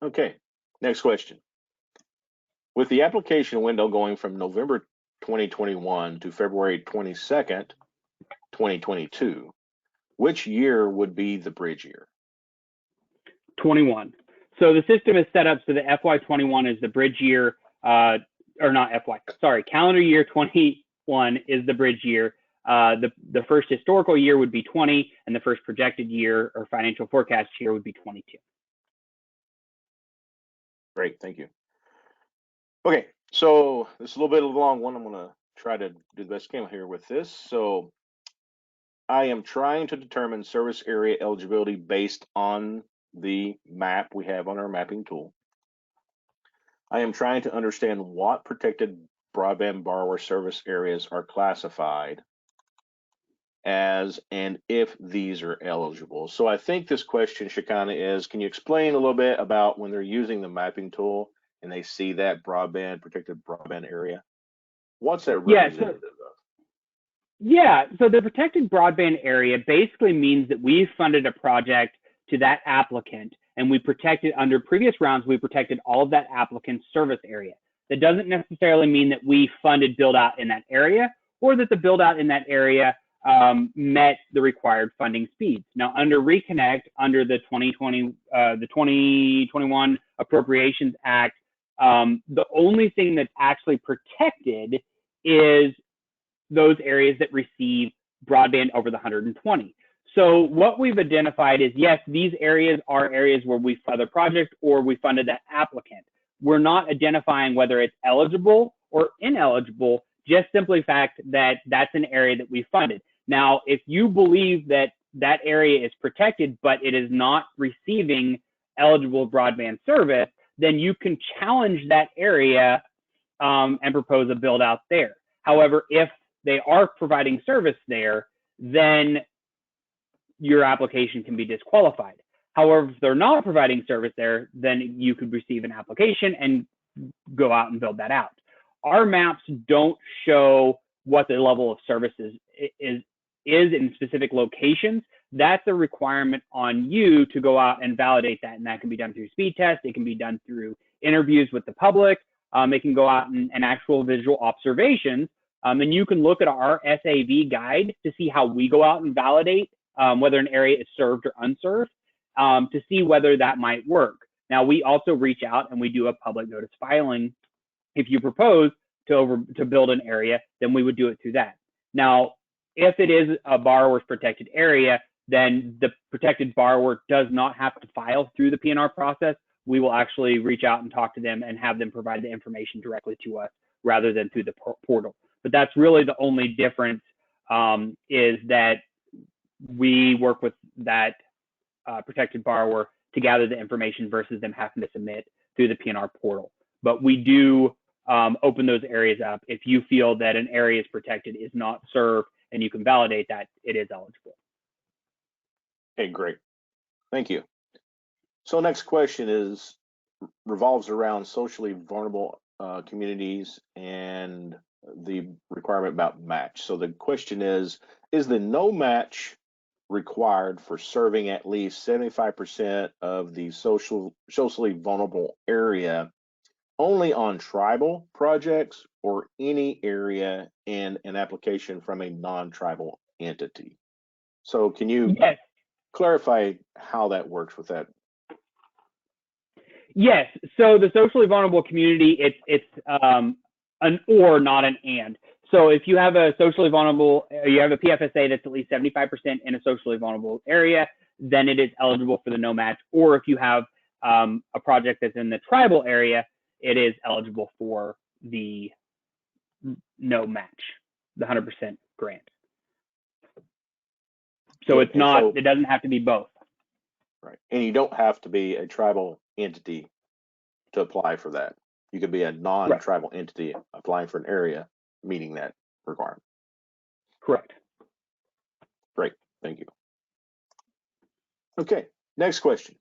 Okay, next question. With the application window going from November 2021 to February 22nd, 2022, which year would be the bridge year?
21. So the system is set up so that FY21 is the bridge year, or not FY, sorry, calendar year 21 is the bridge year. The first historical year would be 20, and the first projected year or financial forecast year would be 22.
Great, thank you. Okay, so this is a little bit of a long one. I'm gonna try to do the best I can here with this. So I am trying to determine service area eligibility based on the map we have on our mapping tool. I am trying to understand what protected broadband borrower service areas are classified as and if these are eligible. So I think this question, Shekinah, is can you explain a little bit about when they're using the mapping tool and they see that protected broadband area? What's that representative of?
Yeah, so the protected broadband area basically means that we funded a project to that applicant, and we protected, under previous rounds, we protected all of that applicant's service area. That doesn't necessarily mean that we funded build out in that area or that the build out in that area met the required funding speeds. Now, under Reconnect, under the 2021 Appropriations Act, the only thing that's actually protected is those areas that receive broadband over the 120. So what we've identified is, yes, these areas are areas where we fund the project or we funded that applicant. We're not identifying whether it's eligible or ineligible, just simply fact that that's an area that we funded. Now, if you believe that that area is protected, but it is not receiving eligible broadband service, then you can challenge that area and propose a build out there. However, if they are providing service there, then your application can be disqualified. However, if they're not providing service there, then you could receive an application and go out and build that out. Our maps don't show what the level of services is in specific locations. That's a requirement on you to go out and validate that. And that can be done through speed tests. It can be done through interviews with the public. It can go out and actual visual observations. And you can look at our SAV guide to see how we go out and validate whether an area is served or unserved, to see whether that might work. Now, we also reach out and we do a public notice filing. If you propose to build an area, then we would do it through that. Now, if it is a borrower's protected area, then the protected borrower does not have to file through the PNR process. We will actually reach out and talk to them and have them provide the information directly to us rather than through the portal. But that's really the only difference, is that we work with that protected borrower to gather the information versus them having to submit through the PNR portal. But we do open those areas up. If you feel that an area is protected, is not served, and you can validate that it is eligible.
Okay, great. Thank you. So next question revolves around socially vulnerable communities and the requirement about match. So the question is the no match required for serving at least 75% of the socially vulnerable area only on tribal projects or any area in an application from a non-tribal entity? So can you clarify how that works with that?
Yes. So the socially vulnerable community, it's an or, not an and. So if you have a socially vulnerable, you have a PFSA that's at least 75% in a socially vulnerable area, then it is eligible for the no match. Or if you have a project that's in the tribal area, it is eligible for the no match, the 100% grant. So it's not, it doesn't have to be both.
Right. And you don't have to be a tribal entity to apply for that. You could be a non-tribal entity applying for an area meeting that requirement.
Correct.
Great. Thank you. Okay. Next question.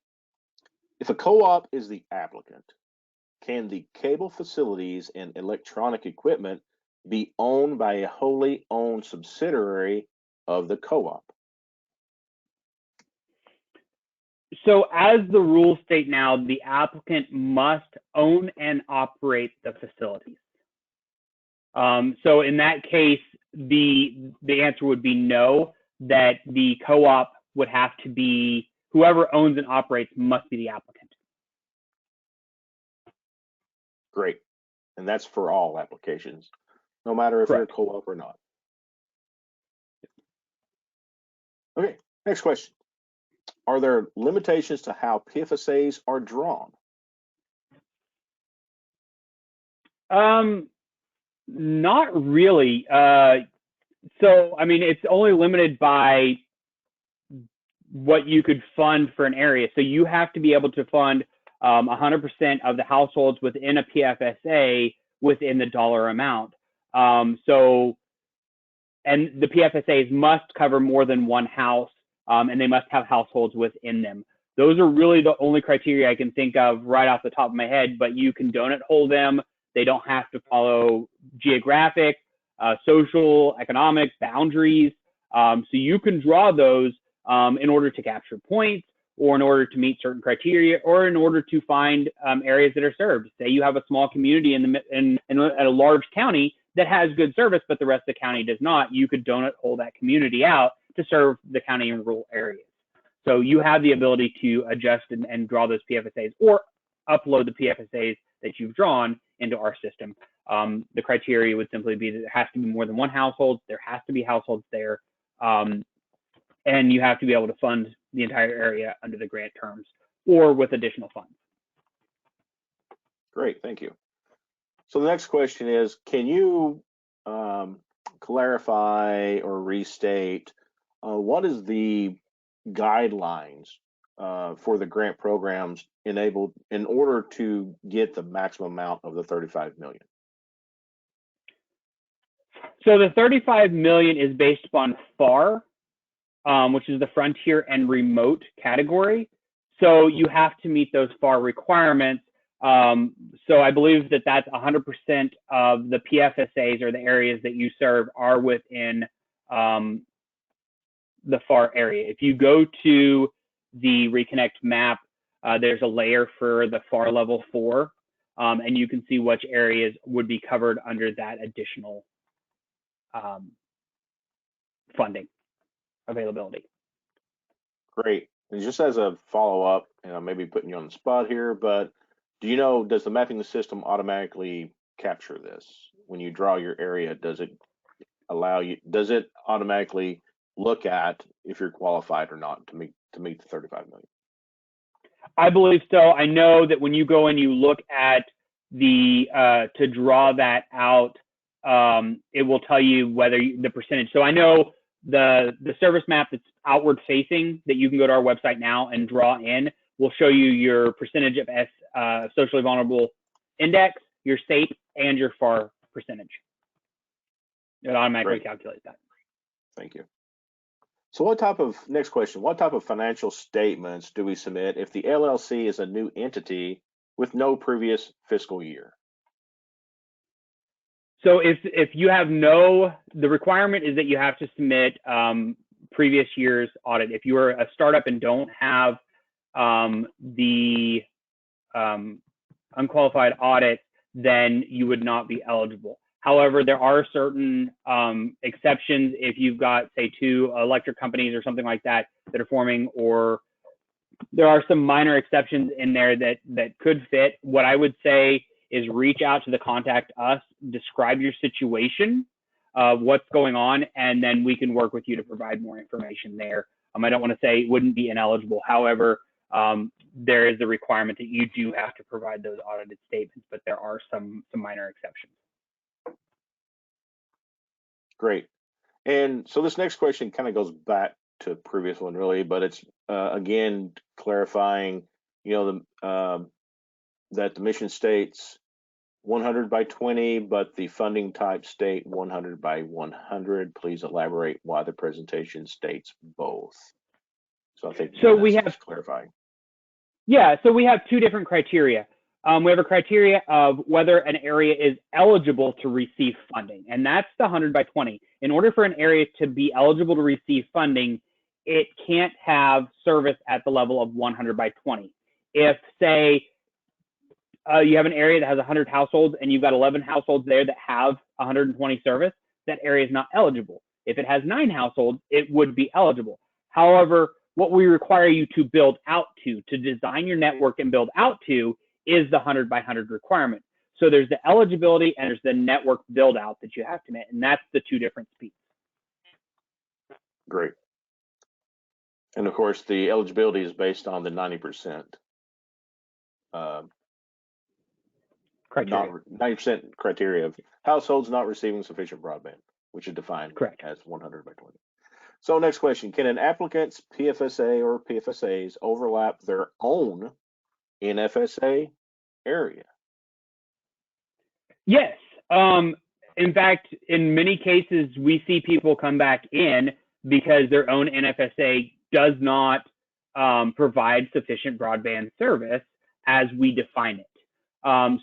If a co-op is the applicant, can the cable facilities and electronic equipment be owned by a wholly owned subsidiary of the co-op?
So as the rules state now, the applicant must own and operate the facilities. So in that case, the answer would be no, that the co-op would have to be, whoever owns and operates must be the applicant.
Great. And that's for all applications, no matter if
Correct.
you're a co-op or not. Okay, next question. Are there limitations to how PFSAs are drawn?
Not really. So, I mean, it's only limited by what you could fund for an area. So you have to be able to fund 100% of the households within a PFSA within the dollar amount. And the PFSAs must cover more than one house, and they must have households within them. Those are really the only criteria I can think of right off the top of my head, but you can donut hole them. They don't have to follow geographic, social, economic boundaries. So you can draw those in order to capture points, or in order to meet certain criteria, or in order to find areas that are served. Say you have a small community in a large county that has good service, but the rest of the county does not. You could donut hole that community out to serve the county in rural areas. So you have the ability to adjust and draw those PFSAs, or upload the PFSAs that you've drawn into our system. The criteria would simply be that there has to be more than one household, there has to be households there, and you have to be able to fund the entire area under the grant terms or with additional funds.
Great, thank you. So the next question is, can you clarify or restate what is the guidelines for the grant programs enabled in order to get the maximum amount of the 35 million?
So the 35 million is based upon FAR, which is the frontier and remote category. So you have to meet those FAR requirements. So I believe that that's 100% of the PFSAs, or the areas that you serve, are within the FAR area. If you go to the Reconnect map, there's a layer for the FAR level 4, and you can see which areas would be covered under that additional funding availability.
Great. And just as a follow-up, and I may be putting you on the spot here, but do you know, does the mapping system automatically capture this? When you draw your area, does it allow you, does it automatically look at if you're qualified or not to meet the 35 million?
I believe so. I know that when you go and you look at the to draw that out, it will tell you whether the percentage. So I know the service map that's outward facing that you can go to our website now and draw in will show you your percentage of socially vulnerable index, your SAPE, and your FAR percentage. It automatically calculates that.
Thank you. So next question, what type of financial statements do we submit if the LLC is a new entity with no previous fiscal year?
So if you have the requirement is that you have to submit previous year's audit. If you are a startup and don't have the unqualified audit, then you would not be eligible. However, there are certain exceptions if you've got, say, 2 electric companies or something like that that are forming, or there are some minor exceptions in there that could fit. What I would say is reach out to the Contact Us, describe your situation, what's going on, and then we can work with you to provide more information there. I don't want to say it wouldn't be ineligible. However, there is a requirement that you do have to provide those audited statements, but there are some minor exceptions.
Great. And so this next question kind of goes back to the previous one, really, but it's again clarifying, that the mission states 100 by 20, but the funding type state 100 by 100. Please elaborate why the presentation states both. So I think
we have
clarifying.
Yeah, so we have two different criteria. We have a criteria of whether an area is eligible to receive funding, and that's the 100 by 20. In order for an area to be eligible to receive funding, it can't have service at the level of 100 by 20. If, say, you have an area that has 100 households and you've got 11 households there that have 120 service, that area is not eligible. If it has 9 households, it would be eligible. However, what we require you to build out to design your network and build out to, is the 100 by 100 requirement. So there's the eligibility and there's the network build out that you have to make, and that's the two different speeds.
Great. And of course, the eligibility is based on the 90%
criteria.
90% criteria of households not receiving sufficient broadband, which is defined
Correct.
as 100 by 20. So next question, can an applicant's PFSA or PFSAs overlap their own NFSA area?
Yes. In fact, in many cases, we see people come back in because their own NFSA does not provide sufficient broadband service as we define it.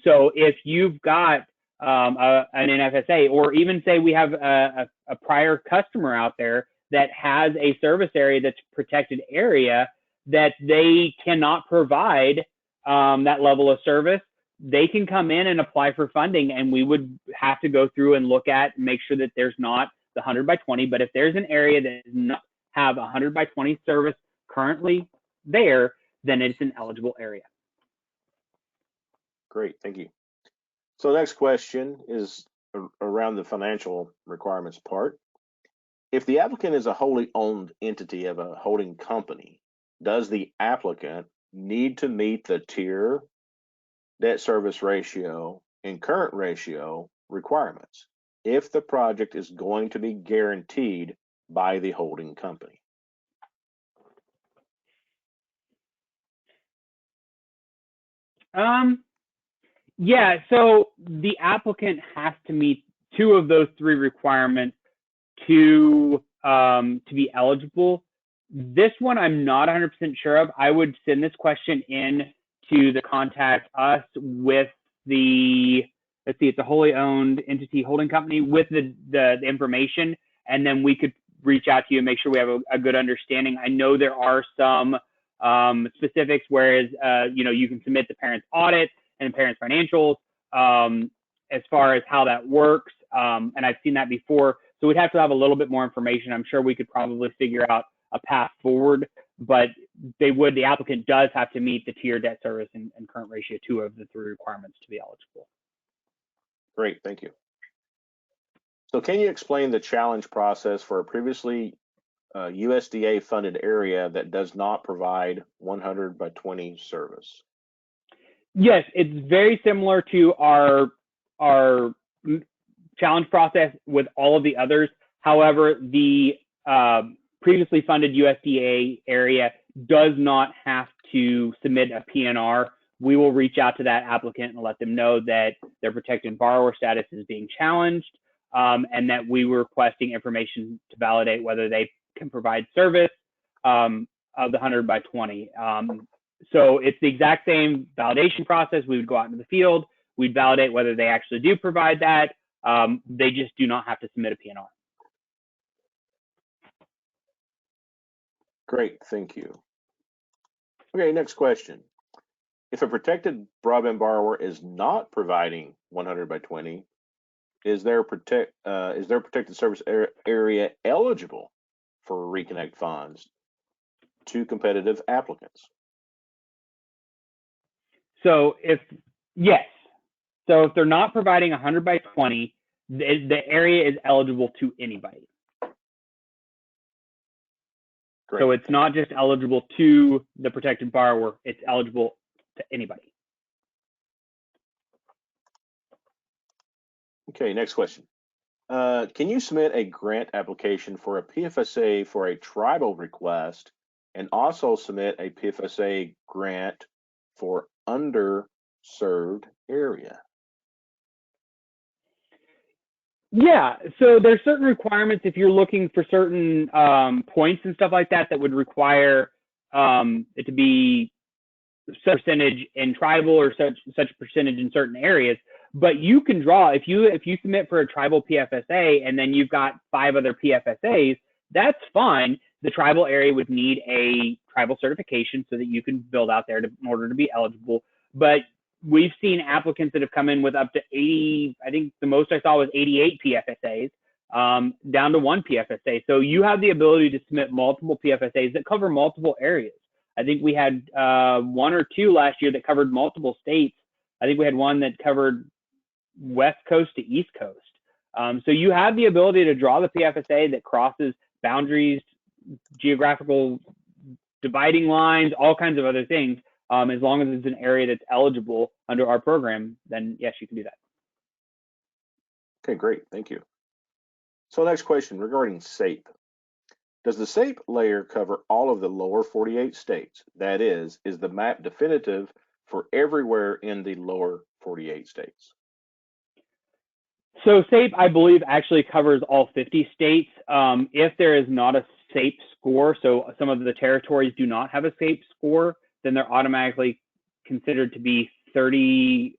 So if you've got an NFSA, or even say we have a prior customer out there that has a service area that's protected area that they cannot provide that level of service, they can come in and apply for funding, and we would have to go through and look at and make sure that there's not the 100 by 20. But if there's an area that does not have 100 by 20 service currently there, then it's an eligible area.
Great, thank you. So the next question is around the financial requirements part. If the applicant is a wholly owned entity of a holding company, does the applicant need to meet the tier, debt service ratio, and current ratio requirements if the project is going to be guaranteed by the holding company?
Yeah, so the applicant has to meet 2 of those 3 requirements to be eligible. This one I'm not 100% sure of. I would send this question in to the Contact Us with the, let's see, it's a wholly owned entity holding company with the information, and then we could reach out to you and make sure we have a good understanding. I know there are some specifics, whereas you can submit the parent's audit and parent's financials as far as how that works, and I've seen that before. So we'd have to have a little bit more information. I'm sure we could probably figure out a path forward, but the applicant does have to meet the tier, debt service, and current ratio, 2 of the 3 requirements to be eligible.
Great, thank you. So can you explain the challenge process for a previously USDA funded area that does not provide 100 by 20 service?
Yes, it's very similar to our challenge process with all of the others. However, the previously funded USDA area does not have to submit a PNR. We will reach out to that applicant and let them know that their protected borrower status is being challenged, and that we were requesting information to validate whether they can provide service of the 100 by 20. So it's the exact same validation process. We would go out into the field, we'd validate whether they actually do provide that. They just do not have to submit a PNR.
Great, thank you. Okay, next question. If a protected broadband borrower is not providing 100 by 20, is their protected service area eligible for reconnect funds to competitive applicants?
So yes. So if they're not providing 100 by 20, the area is eligible to anybody.
Great.
So it's not just eligible to the protected borrower, it's eligible to anybody.
Okay, next question. Can you submit a grant application for a PFSA for a tribal request and also submit a PFSA grant for underserved area?
Yeah, so there's certain requirements if you're looking for certain points and stuff like that that would require it to be such percentage in tribal or such percentage in certain areas. But you can draw if you submit for a tribal PFSA and then you've got 5 other PFSAs, that's fine. The tribal area would need a tribal certification so that you can build out there in order to be eligible. But we've seen applicants that have come in with up to 80, I think the most I saw was 88 PFSAs, down to 1 PFSA. So you have the ability to submit multiple PFSAs that cover multiple areas. I think we had 1 or 2 last year that covered multiple states. I think we had one that covered West Coast to East Coast. So you have the ability to draw the PFSA that crosses boundaries, geographical dividing lines, all kinds of other things. As long as it's an area that's eligible under our program, then yes, you can do that.
Okay, great. Thank you. So next question regarding SAPE. Does the SAPE layer cover all of the lower 48 states? That is the map definitive for everywhere in the lower 48 states?
So SAPE, I believe, actually covers all 50 states. If there is not a SAPE score, so some of the territories do not have a SAPE score, then they're automatically considered to be 30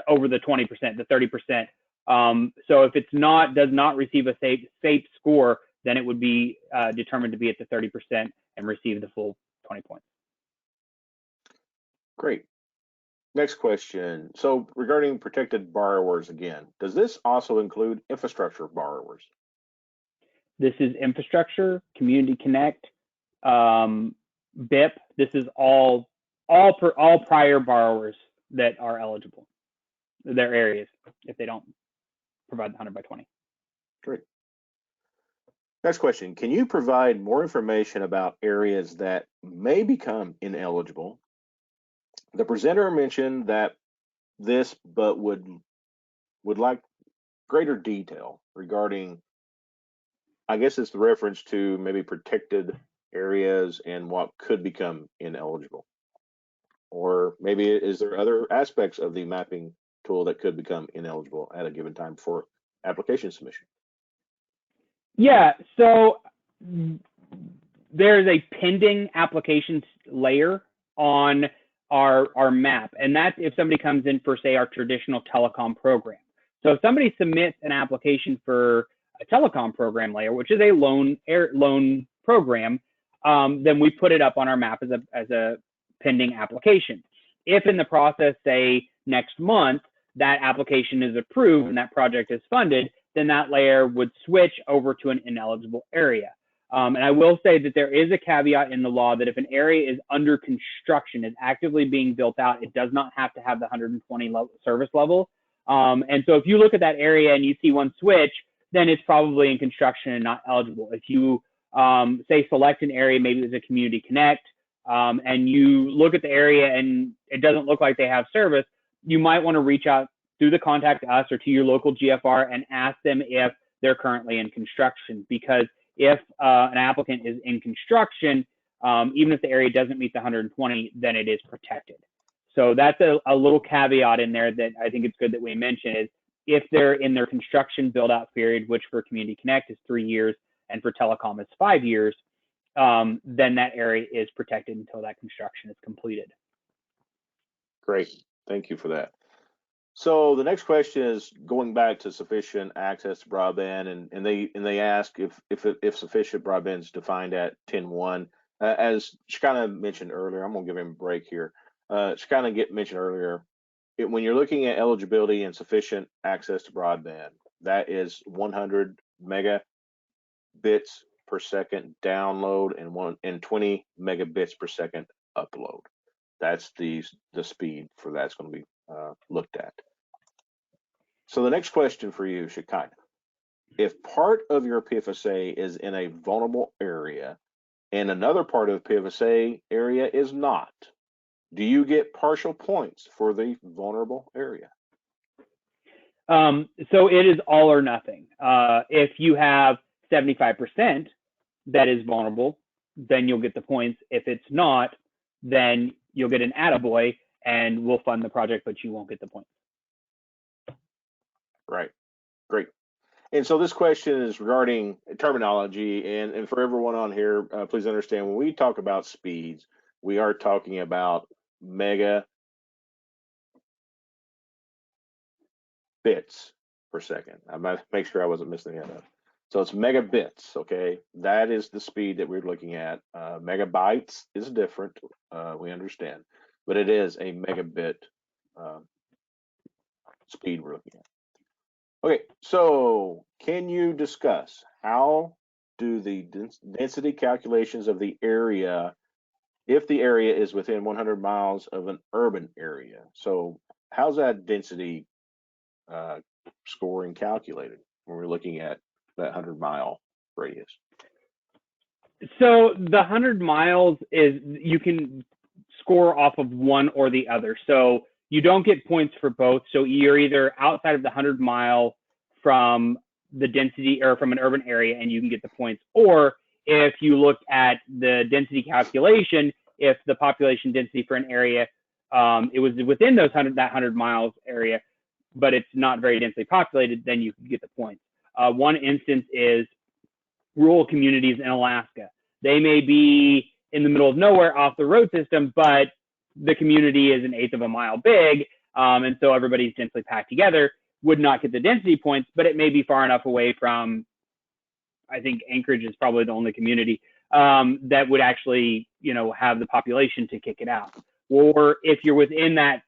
over the 20%, the 30%. So if it's does not receive a SAPE score, then it would be determined to be at the 30% and receive the full 20 points.
Great. Next question. So regarding protected borrowers again, does this also include infrastructure borrowers?
This is infrastructure, Community Connect, BIP. This is all prior borrowers that are eligible, their areas, if they don't provide the 100 by 20.
Great. Next question. Can you provide more information about areas that may become ineligible? The presenter mentioned that this, but would like greater detail regarding, I guess it's the reference to maybe protected areas and what could become ineligible. Or maybe is there other aspects of the mapping tool that could become ineligible at a given time for application submission?
Yeah, so there's a pending applications layer on our map, and that's if somebody comes in for, say, our traditional telecom program. So if somebody submits an application for a telecom program layer, which is a loan program, then we put it up on our map as a pending application. If in the process, say next month, that application is approved and that project is funded, then that layer would switch over to an ineligible area. And I will say that there is a caveat in the law that if an area is under construction, is actively being built out, it does not have to have the 120 service level. And so if you look at that area and you see one switch, then it's probably in construction and not eligible. If you say select an area, maybe there's a Community Connect, and you look at the area and it doesn't look like they have service, you might want to reach out through the contact us or to your local GFR and ask them if they're currently in construction. Because if an applicant is in construction, even if the area doesn't meet the 120, then it is protected. So that's a little caveat in there that I think it's good that we mention is if they're in their construction build out period, which for Community Connect is 3 years and for telecom is 5 years, then that area is protected until that construction is completed.
Great, thank you for that. So the next question is going back to sufficient access to broadband, and they ask if sufficient broadband is defined at 10.1. As Shekinah mentioned earlier, I'm gonna give him a break here. Shekinah mentioned earlier, when you're looking at eligibility and sufficient access to broadband, that is 100 megabits per second download and 20 megabits per second upload. That's the speed for that's going to be looked at. So the next question for you, Shekinah. If part of your PFSA is in a vulnerable area and another part of the PFSA area is not, do you get partial points for the vulnerable area?
So it is all or nothing. If you have 75% that is vulnerable, then you'll get the points. If it's not, then you'll get an attaboy and we'll fund the project, but you won't get the points.
Right. Great. And so this question is regarding terminology, and for everyone on here, please understand when we talk about speeds, we are talking about megabits per second. I might make sure I wasn't missing that up. So it's megabits, okay? That is the speed that we're looking at. Megabytes is different, we understand, but it is a megabit speed we're looking at. Okay, so can you discuss how do the density calculations of the area, if the area is within 100 miles of an urban area? So how's that density scoring calculated when we're looking at that 100-mile radius?
So the 100 miles is, you can score off of one or the other. So you don't get points for both. So you're either outside of the 100-mile from the density or from an urban area and you can get the points. Or if you look at the density calculation, if the population density for an area, it was within those 100 miles area, but it's not very densely populated, then you can get the points. One instance is rural communities in Alaska. They may be in the middle of nowhere off the road system, but the community is 1/8 of a mile big, and so everybody's densely packed together, would not get the density points, but it may be far enough away from, I think Anchorage is probably the only community that would actually, have the population to kick it out. Or if you're within that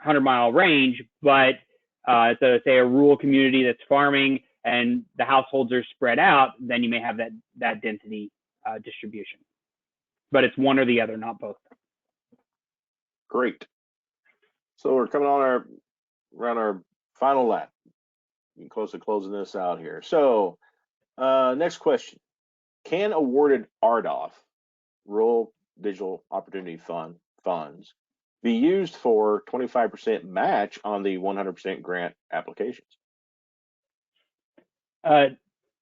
100-mile range, but so say a rural community that's farming and the households are spread out, then you may have that density distribution. But it's one or the other, not both.
Great. So we're coming on around our final lap. Getting close to closing this out here. So next question. Can awarded RDOF, Rural Digital Opportunity funds, be used for 25% match on the 100% grant applications?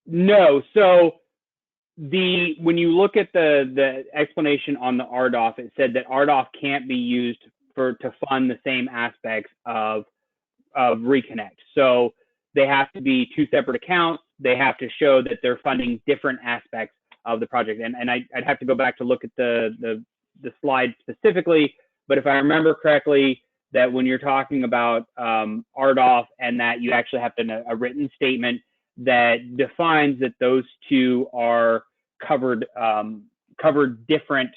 No. So when you look at the explanation on the RDOF, it said that RDOF can't be used to fund the same aspects of Reconnect. So they have to be two separate accounts. They have to show that they're funding different aspects of the project. And I'd have to go back to look at the slide specifically, but if I remember correctly, that when you're talking about RDOF and that you actually have a written statement that defines that those two are covered different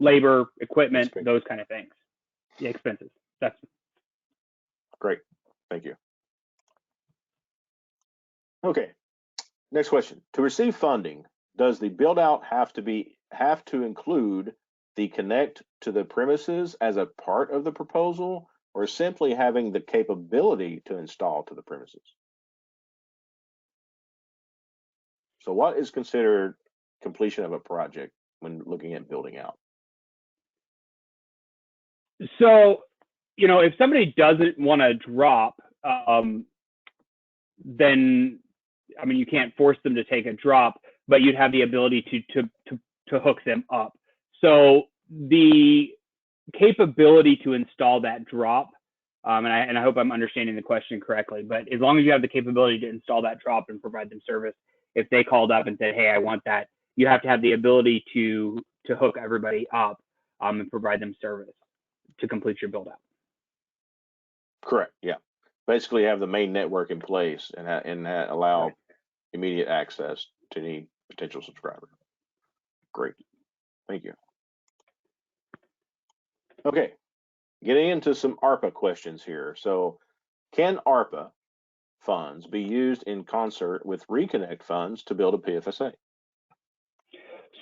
labor, equipment, those kind of things. The expenses. That's
great. Thank you. Okay. Next question. To receive funding, does the build out have to include the connect to the premises as a part of the proposal, or simply having the capability to install to the premises? So what is considered completion of a project when looking at building out?
So, if somebody doesn't want to drop, then, you can't force them to take a drop, but you'd have the ability to hook them up. So the capability to install that drop, and I hope I'm understanding the question correctly, but as long as you have the capability to install that drop and provide them service, if they called up and said, hey, I want that, you have to have the ability to hook everybody up and provide them service to complete your build out.
Correct. Yeah. Basically have the main network in place and allow immediate access to any potential subscriber. Great. Thank you. Okay. Getting into some ARPA questions here. So can ARPA funds be used in concert with Reconnect funds to build a PFSA?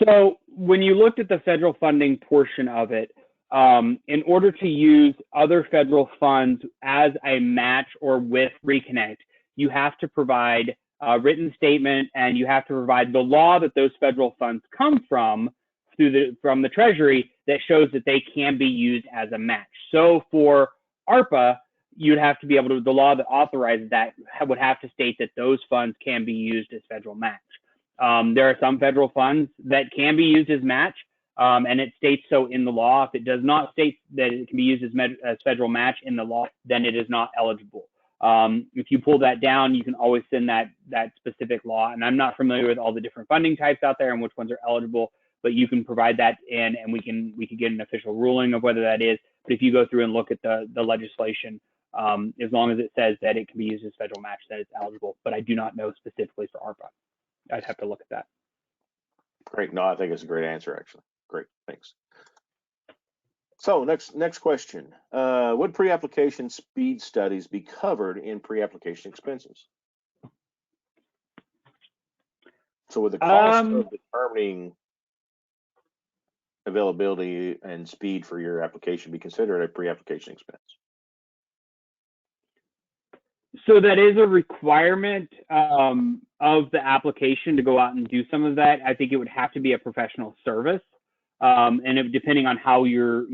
So when you looked at the federal funding portion of it, in order to use other federal funds as a match or with Reconnect, you have to provide a written statement, and you have to provide the law that those federal funds come from from the Treasury that shows that they can be used as a match. So for ARPA, you'd have to be able to, the law that authorizes that would have to state that those funds can be used as federal match. There are some federal funds that can be used as match, and it states so in the law. If it does not state that it can be used as federal match in the law, then it is not eligible. If you pull that down, you can always send that specific law. And I'm not familiar with all the different funding types out there and which ones are eligible, but you can provide that in, and we could get an official ruling of whether that is. But if you go through and look at the legislation, as long as it says that it can be used as federal match, that it's eligible. But I do not know specifically for ARPA. I'd have to look at that.
Great. No, I think it's a great answer, actually. Great. Thanks. So next question. Would pre-application speed studies be covered in pre-application expenses? So would the cost of determining availability and speed for your application be considered a pre-application expense?
So that is a requirement of the application to go out and do some of that. I think it would have to be a professional service, and depending on how you're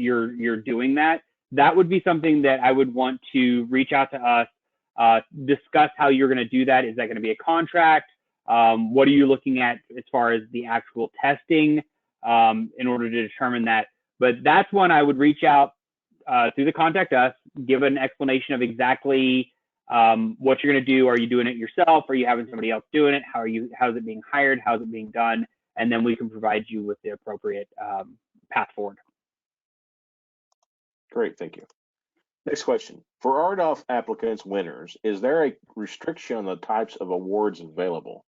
doing that, that would be something that I would want to reach out to us, discuss how you're going to do that. Is that going to be a contract? What are you looking at as far as the actual testing in order to determine that? But that's one I would reach out through the Contact Us, give an explanation of exactly what you're going to do. Are you doing it yourself? Are you having somebody else doing it? How's it being hired? How's it being done? And then we can provide you with the appropriate path forward.
Great, thank you. Next question. For RDOF applicants winners, is there a restriction on the types of awards available?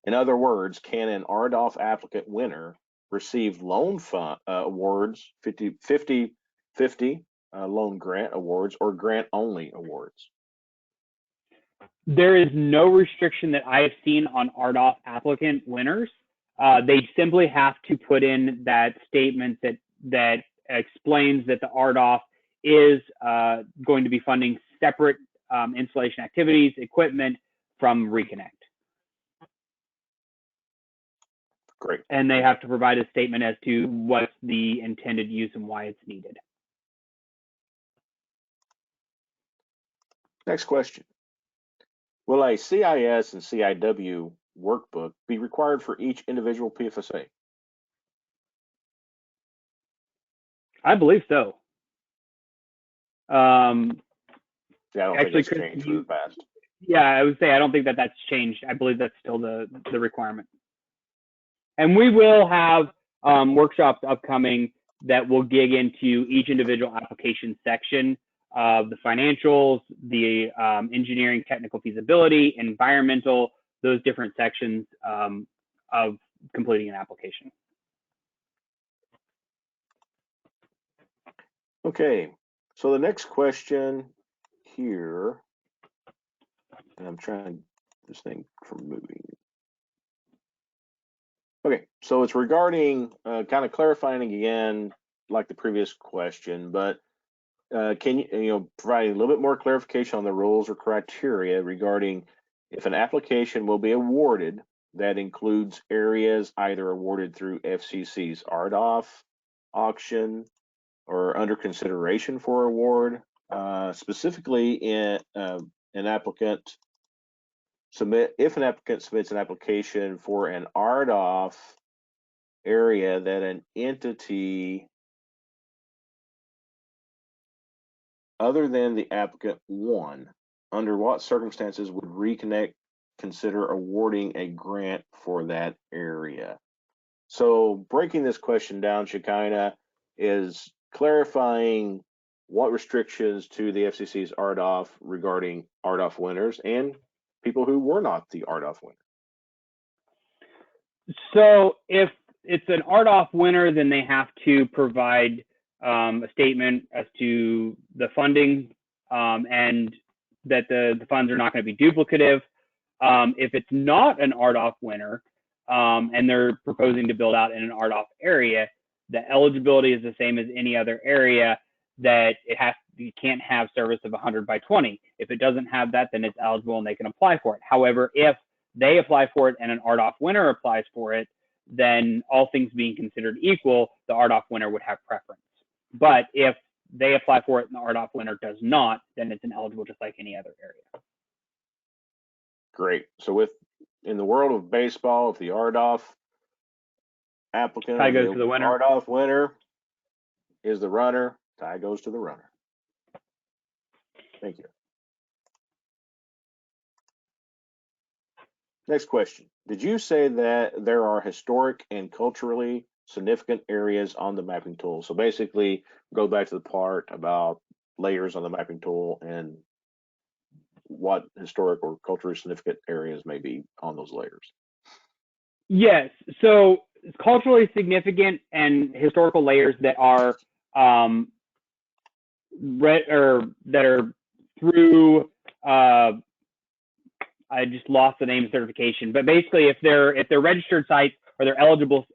In other words, can an RDOF applicant winner receive loan fund awards, 50-50 loan grant awards, or grant only awards?
There is no restriction that I have seen on RDOF applicant winners. They simply have to put in that statement that explains that the RDOF is going to be funding separate installation activities, equipment from Reconnect.
Great.
And they have to provide a statement as to what's the intended use and why it's needed.
Next question. Will a CIS and CIW workbook be required for each individual PFSA?
I believe so.
Yeah, I don't
actually,
think that's changed from the past.
Yeah, I would say I don't think that that's changed. I believe that's still the requirement. And we will have workshops upcoming that will dig into each individual application section of the financials, the engineering, technical feasibility, environmental, those different sections of completing an application.
Okay, so the next question here, and I'm trying this thing from moving. Okay, so it's regarding kind of clarifying again, like the previous question, but can you provide a little bit more clarification on the rules or criteria regarding if an application will be awarded that includes areas either awarded through FCC's RDOF auction or under consideration for award, specifically if an applicant submits an application for an RDOF area that an entity other than the applicant won, under what circumstances would Reconnect consider awarding a grant for that area? So breaking this question down, Shekinah, is clarifying what restrictions to the FCC's RDOF regarding RDOF winners and people who were not the RDOF winner.
So if it's an RDOF winner, then they have to provide a statement as to the funding and that the funds are not going to be duplicative. If it's not an RDOF winner and they're proposing to build out in an RDOF area, the eligibility is the same as any other area, that you can't have service of 100 by 20. If it doesn't have that, then it's eligible and they can apply for it. However, if they apply for it and an RDOF winner applies for it, then all things being considered equal, the RDOF winner would have preference. But if they apply for it and the RDOF winner does not, then it's ineligible just like any other area.
Great. So in the world of baseball, if the RDOF applicant,
Tie goes to the winner.
RDOF winner is the runner, tie goes to the runner. Thank you. Next question. Did you say that there are historic and culturally significant areas on the mapping tool? So basically, go back to the part about layers on the mapping tool and what historic or culturally significant areas may be on those layers.
Yes. So culturally significant and historical layers that are through I just lost the name certification, but basically if they're registered sites or they're eligible,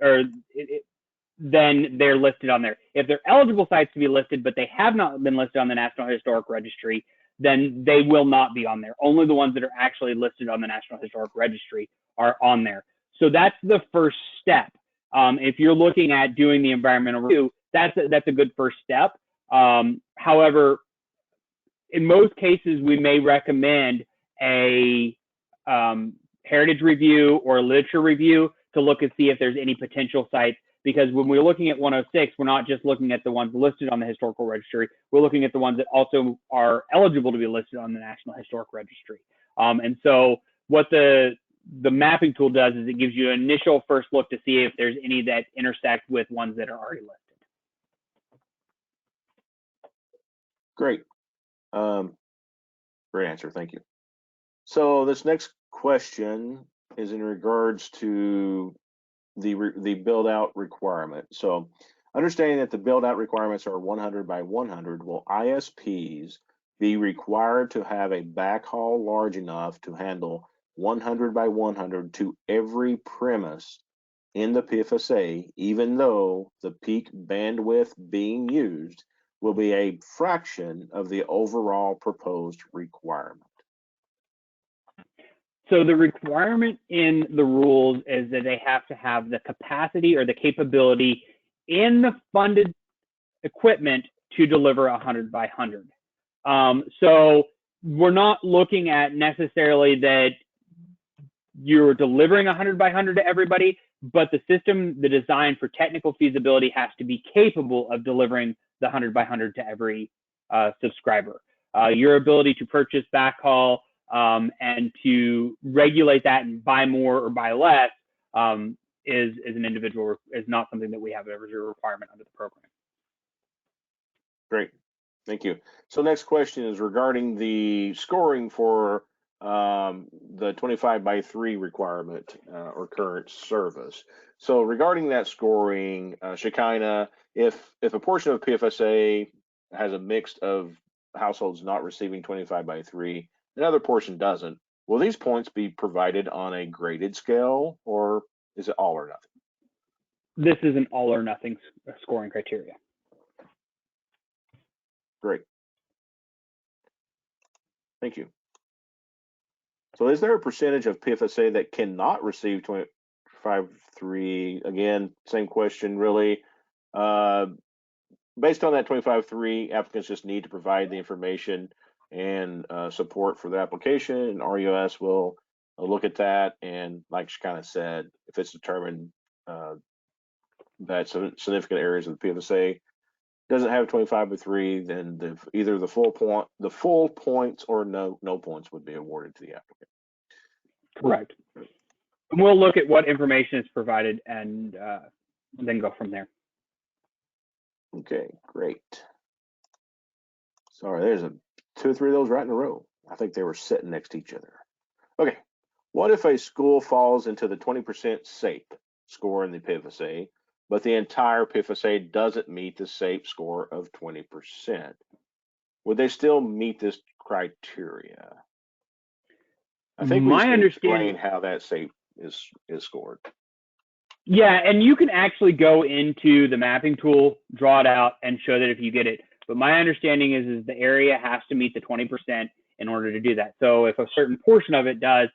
then they're listed on there. If they're eligible sites to be listed, but they have not been listed on the National Historic Registry, then they will not be on there. Only the ones that are actually listed on the National Historic Registry are on there. So that's the first step. If you're looking at doing the environmental review, that's a good first step. However, in most cases, we may recommend a heritage review or a literature review to look and see if there's any potential sites, because when we're looking at 106, we're not just looking at the ones listed on the historical registry, we're looking at the ones that also are eligible to be listed on the National Historic Registry. And so what the mapping tool does is it gives you an initial first look to see if there's any that intersect with ones that are already listed.
Great. Great answer. Thank you. So this next question is in regards to the build out requirement. So understanding that the build out requirements are 100 by 100, will ISPs be required to have a backhaul large enough to handle 100 by 100 to every premise in the PFSA, even though the peak bandwidth being used will be a fraction of the overall proposed requirement?
So the requirement in the rules is that they have to have the capacity or the capability in the funded equipment to deliver 100 by 100. So we're not looking at necessarily that you're delivering 100 by 100 to everybody, but the system, the design for technical feasibility has to be capable of delivering the 100 by 100 to every subscriber. Your ability to purchase backhaul and to regulate that and buy more or buy less is an individual, is not something that we have as a requirement under the program.
Great, thank you. So next question is regarding the scoring for the 25 by 3 requirement or current service. So regarding that scoring, Shekinah, if a portion of PFSA has a mix of households not receiving 25 by 3, another portion doesn't, will these points be provided on a graded scale, or is it all or nothing?
This is an all or nothing scoring criteria.
Great. Thank you. So is there a percentage of PFSA that cannot receive 25.3? Again, same question really. Based on that 25.3, applicants just need to provide the information and support for the application, and RUS will look at that, and like she kind of said, if it's determined that significant areas of the PFSA doesn't have 25 by 3, then either the full points or no points would be awarded to the applicant.
Correct. And we'll look at what information is provided and then go from there.
Okay, great. Sorry, there's 2 or 3 of those right in a row. I think they were sitting next to each other. Okay, what if a school falls into the 20% SAPE score in the PFSA, but the entire PFSA doesn't meet the SAPE score of 20%? Would they still meet this criteria? I think we should explain how that SAPE is scored.
Yeah, and you can actually go into the mapping tool, draw it out, and show that if you get it. But my understanding is the area has to meet the 20% in order to do that. So if a certain portion of it does,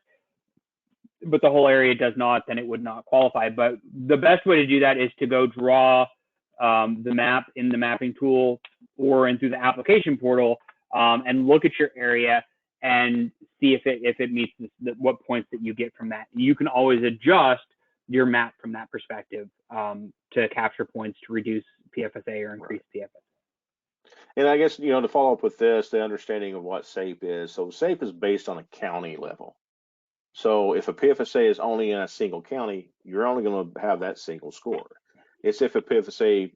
but the whole area does not, then it would not qualify. But the best way to do that is to go draw the map in the mapping tool or in through the application portal and look at your area and see if it meets what points that you get from that. You can always adjust your map from that perspective to capture points to reduce PFSA or increase PFSA.
And I guess, to follow up with this, the understanding of what SAPE is. So SAPE is based on a county level. So if a PFSA is only in a single county, you're only going to have that single score. It's if a PFSA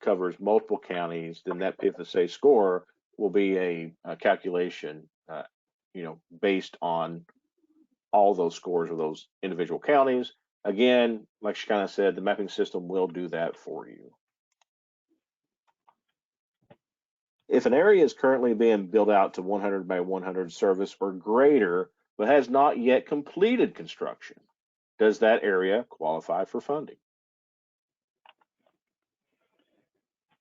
covers multiple counties, then that PFSA score will be a calculation, based on all those scores of those individual counties. Again, like she kind of said, the mapping system will do that for you. If an area is currently being built out to 100 by 100 service or greater, but has not yet completed construction, does that area qualify for funding?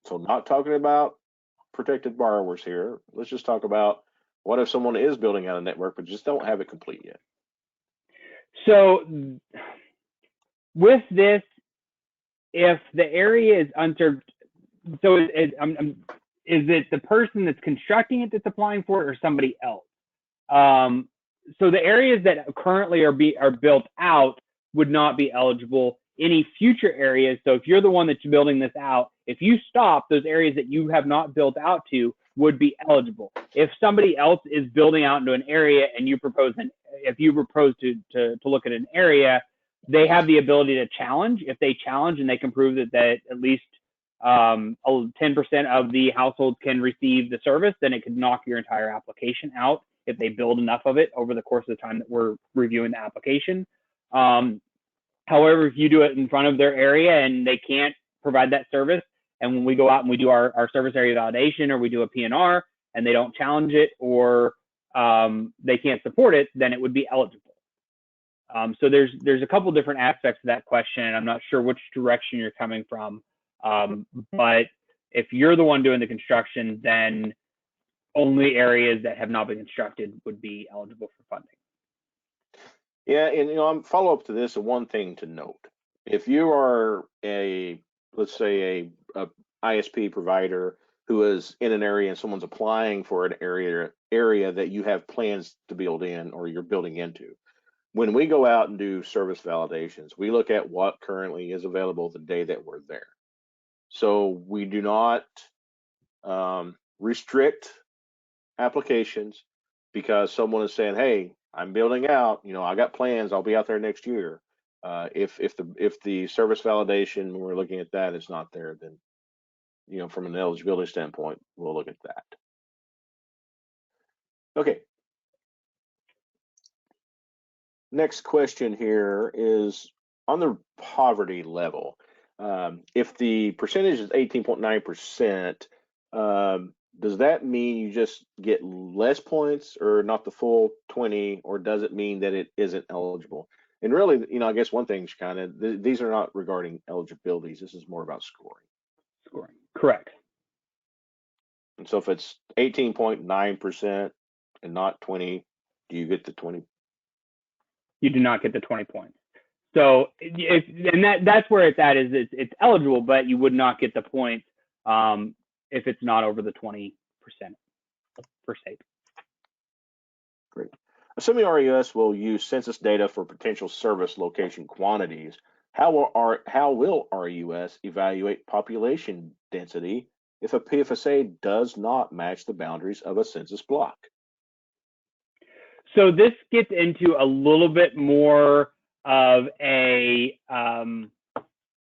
So not talking about protected borrowers here. Let's just talk about what if someone is building out a network but just don't have it complete yet?
So with this, if the area is unserved, so is it the person that's constructing it that's applying for it or somebody else? So the areas that currently are built out would not be eligible. Any future areas, so if you're the one that's building this out, if you stop, those areas that you have not built out to would be eligible. If somebody else is building out into an area and you propose to look at an area, they have the ability to challenge. If they challenge and they can prove that at least 10% of the households can receive the service, then it could knock your entire application out if they build enough of it over the course of the time that we're reviewing the application. However, if you do it in front of their area and they can't provide that service, and when we go out and we do our service area validation or we do a PNR and they don't challenge it or they can't support it, then it would be eligible. So there's a couple different aspects to that question, and I'm not sure which direction you're coming from. But if you're the one doing the construction, then only areas that have not been constructed would be eligible for funding.
Yeah, and I'm follow up to this. And one thing to note: if you are let's say a ISP provider who is in an area and someone's applying for an area that you have plans to build in or you're building into, when we go out and do service validations, we look at what currently is available the day that we're there. So we do not restrict applications because someone is saying, "Hey, I'm building out. I got plans. I'll be out there next year." If the service validation, when we're looking at that, is not there, then from an eligibility standpoint, we'll look at that. Okay. Next question here is on the poverty level. If the percentage is 18.9%, does that mean you just get less points or not the full 20, or does it mean that it isn't eligible? And really, I guess one thing's these are not regarding eligibilities. This is more about scoring.
Scoring, correct.
And so if it's 18.9% and not 20, do you get the 20?
You do not get the 20 points. So that's where it's at, is it's eligible, but you would not get the points if it's not over the 20% per state.
Great. Assuming RUS will use census data for potential service location quantities, how will RUS evaluate population density if a PFSA does not match the boundaries of a census block?
So this gets into a little bit more of a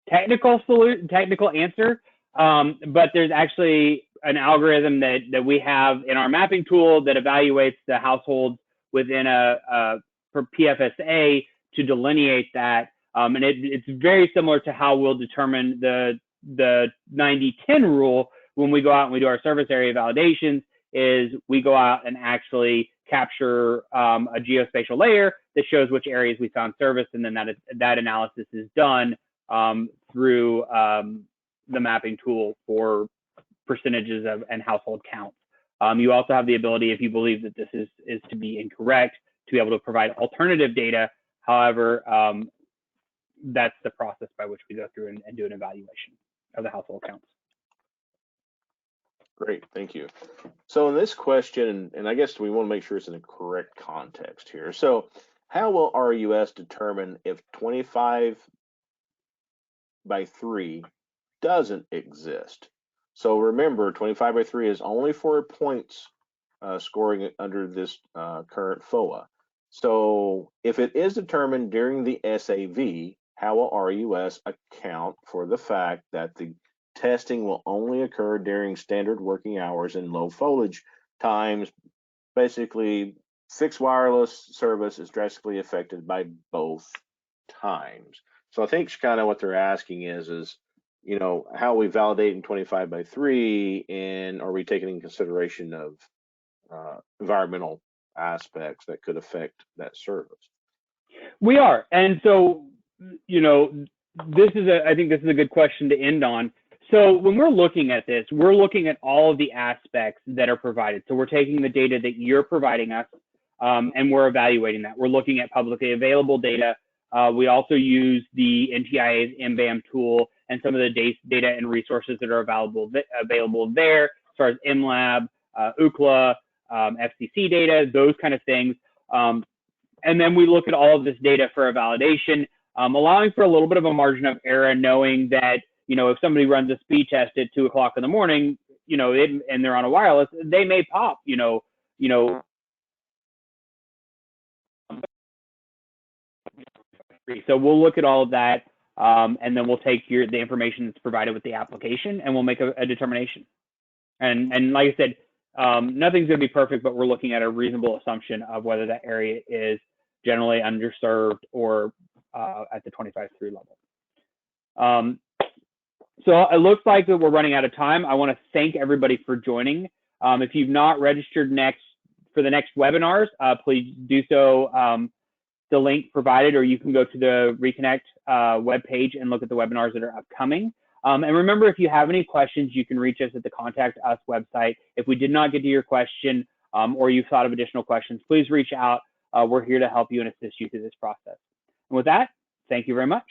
technical answer, but there's actually an algorithm that we have in our mapping tool that evaluates the households within for PFSA to delineate that, and it's very similar to how we'll determine the 90-10 rule when we go out and we do our service area validations. Is we go out and actually capture a geospatial layer that shows which areas we found service, and then that analysis is done through the mapping tool for percentages of and household counts. You also have the ability, if you believe that this is to be incorrect, to be able to provide alternative data. However, that's the process by which we go through and do an evaluation of the household counts.
Great, thank you. So in this question, and I guess we want to make sure it's in the correct context here. So how will RUS determine if 25/3 doesn't exist? So remember, 25/3 is only for points scoring under this current FOA. So if it is determined during the SAV, how will RUS account for the fact that the testing will only occur during standard working hours and low foliage times? Basically, fixed wireless service is drastically affected by both times. So I think kind of what they're asking is, you know, how are we validating 25/3, and are we taking in consideration of environmental aspects that could affect that service?
We are, and so, you know, I think this is a good question to end on. So when we're looking at this, we're looking at all of the aspects that are provided. So we're taking the data that you're providing us, and we're evaluating that. We're looking at publicly available data. We also use the NTIA's MBAM tool and some of the data and resources that are available there, as far as MLab, UCLA, FCC data, those kind of things. And then we look at all of this data for a validation, allowing for a little bit of a margin of error, knowing that, you know, if somebody runs a speed test at 2 o'clock in the morning, you know, and they're on a wireless, they may pop, you know. So we'll look at all of that, and then we'll take the information that's provided with the application, and we'll make a determination. And like I said, nothing's going to be perfect, but we're looking at a reasonable assumption of whether that area is generally underserved or at the 25/3 level. So it looks like that we're running out of time. I want to thank everybody for joining. If you've not registered for the next webinars, please do so. The link provided, or you can go to the Reconnect webpage and look at the webinars that are upcoming. And remember, if you have any questions, you can reach us at the Contact Us website. If we did not get to your question, or you've thought of additional questions, please reach out. We're here to help you and assist you through this process. And with that, thank you very much.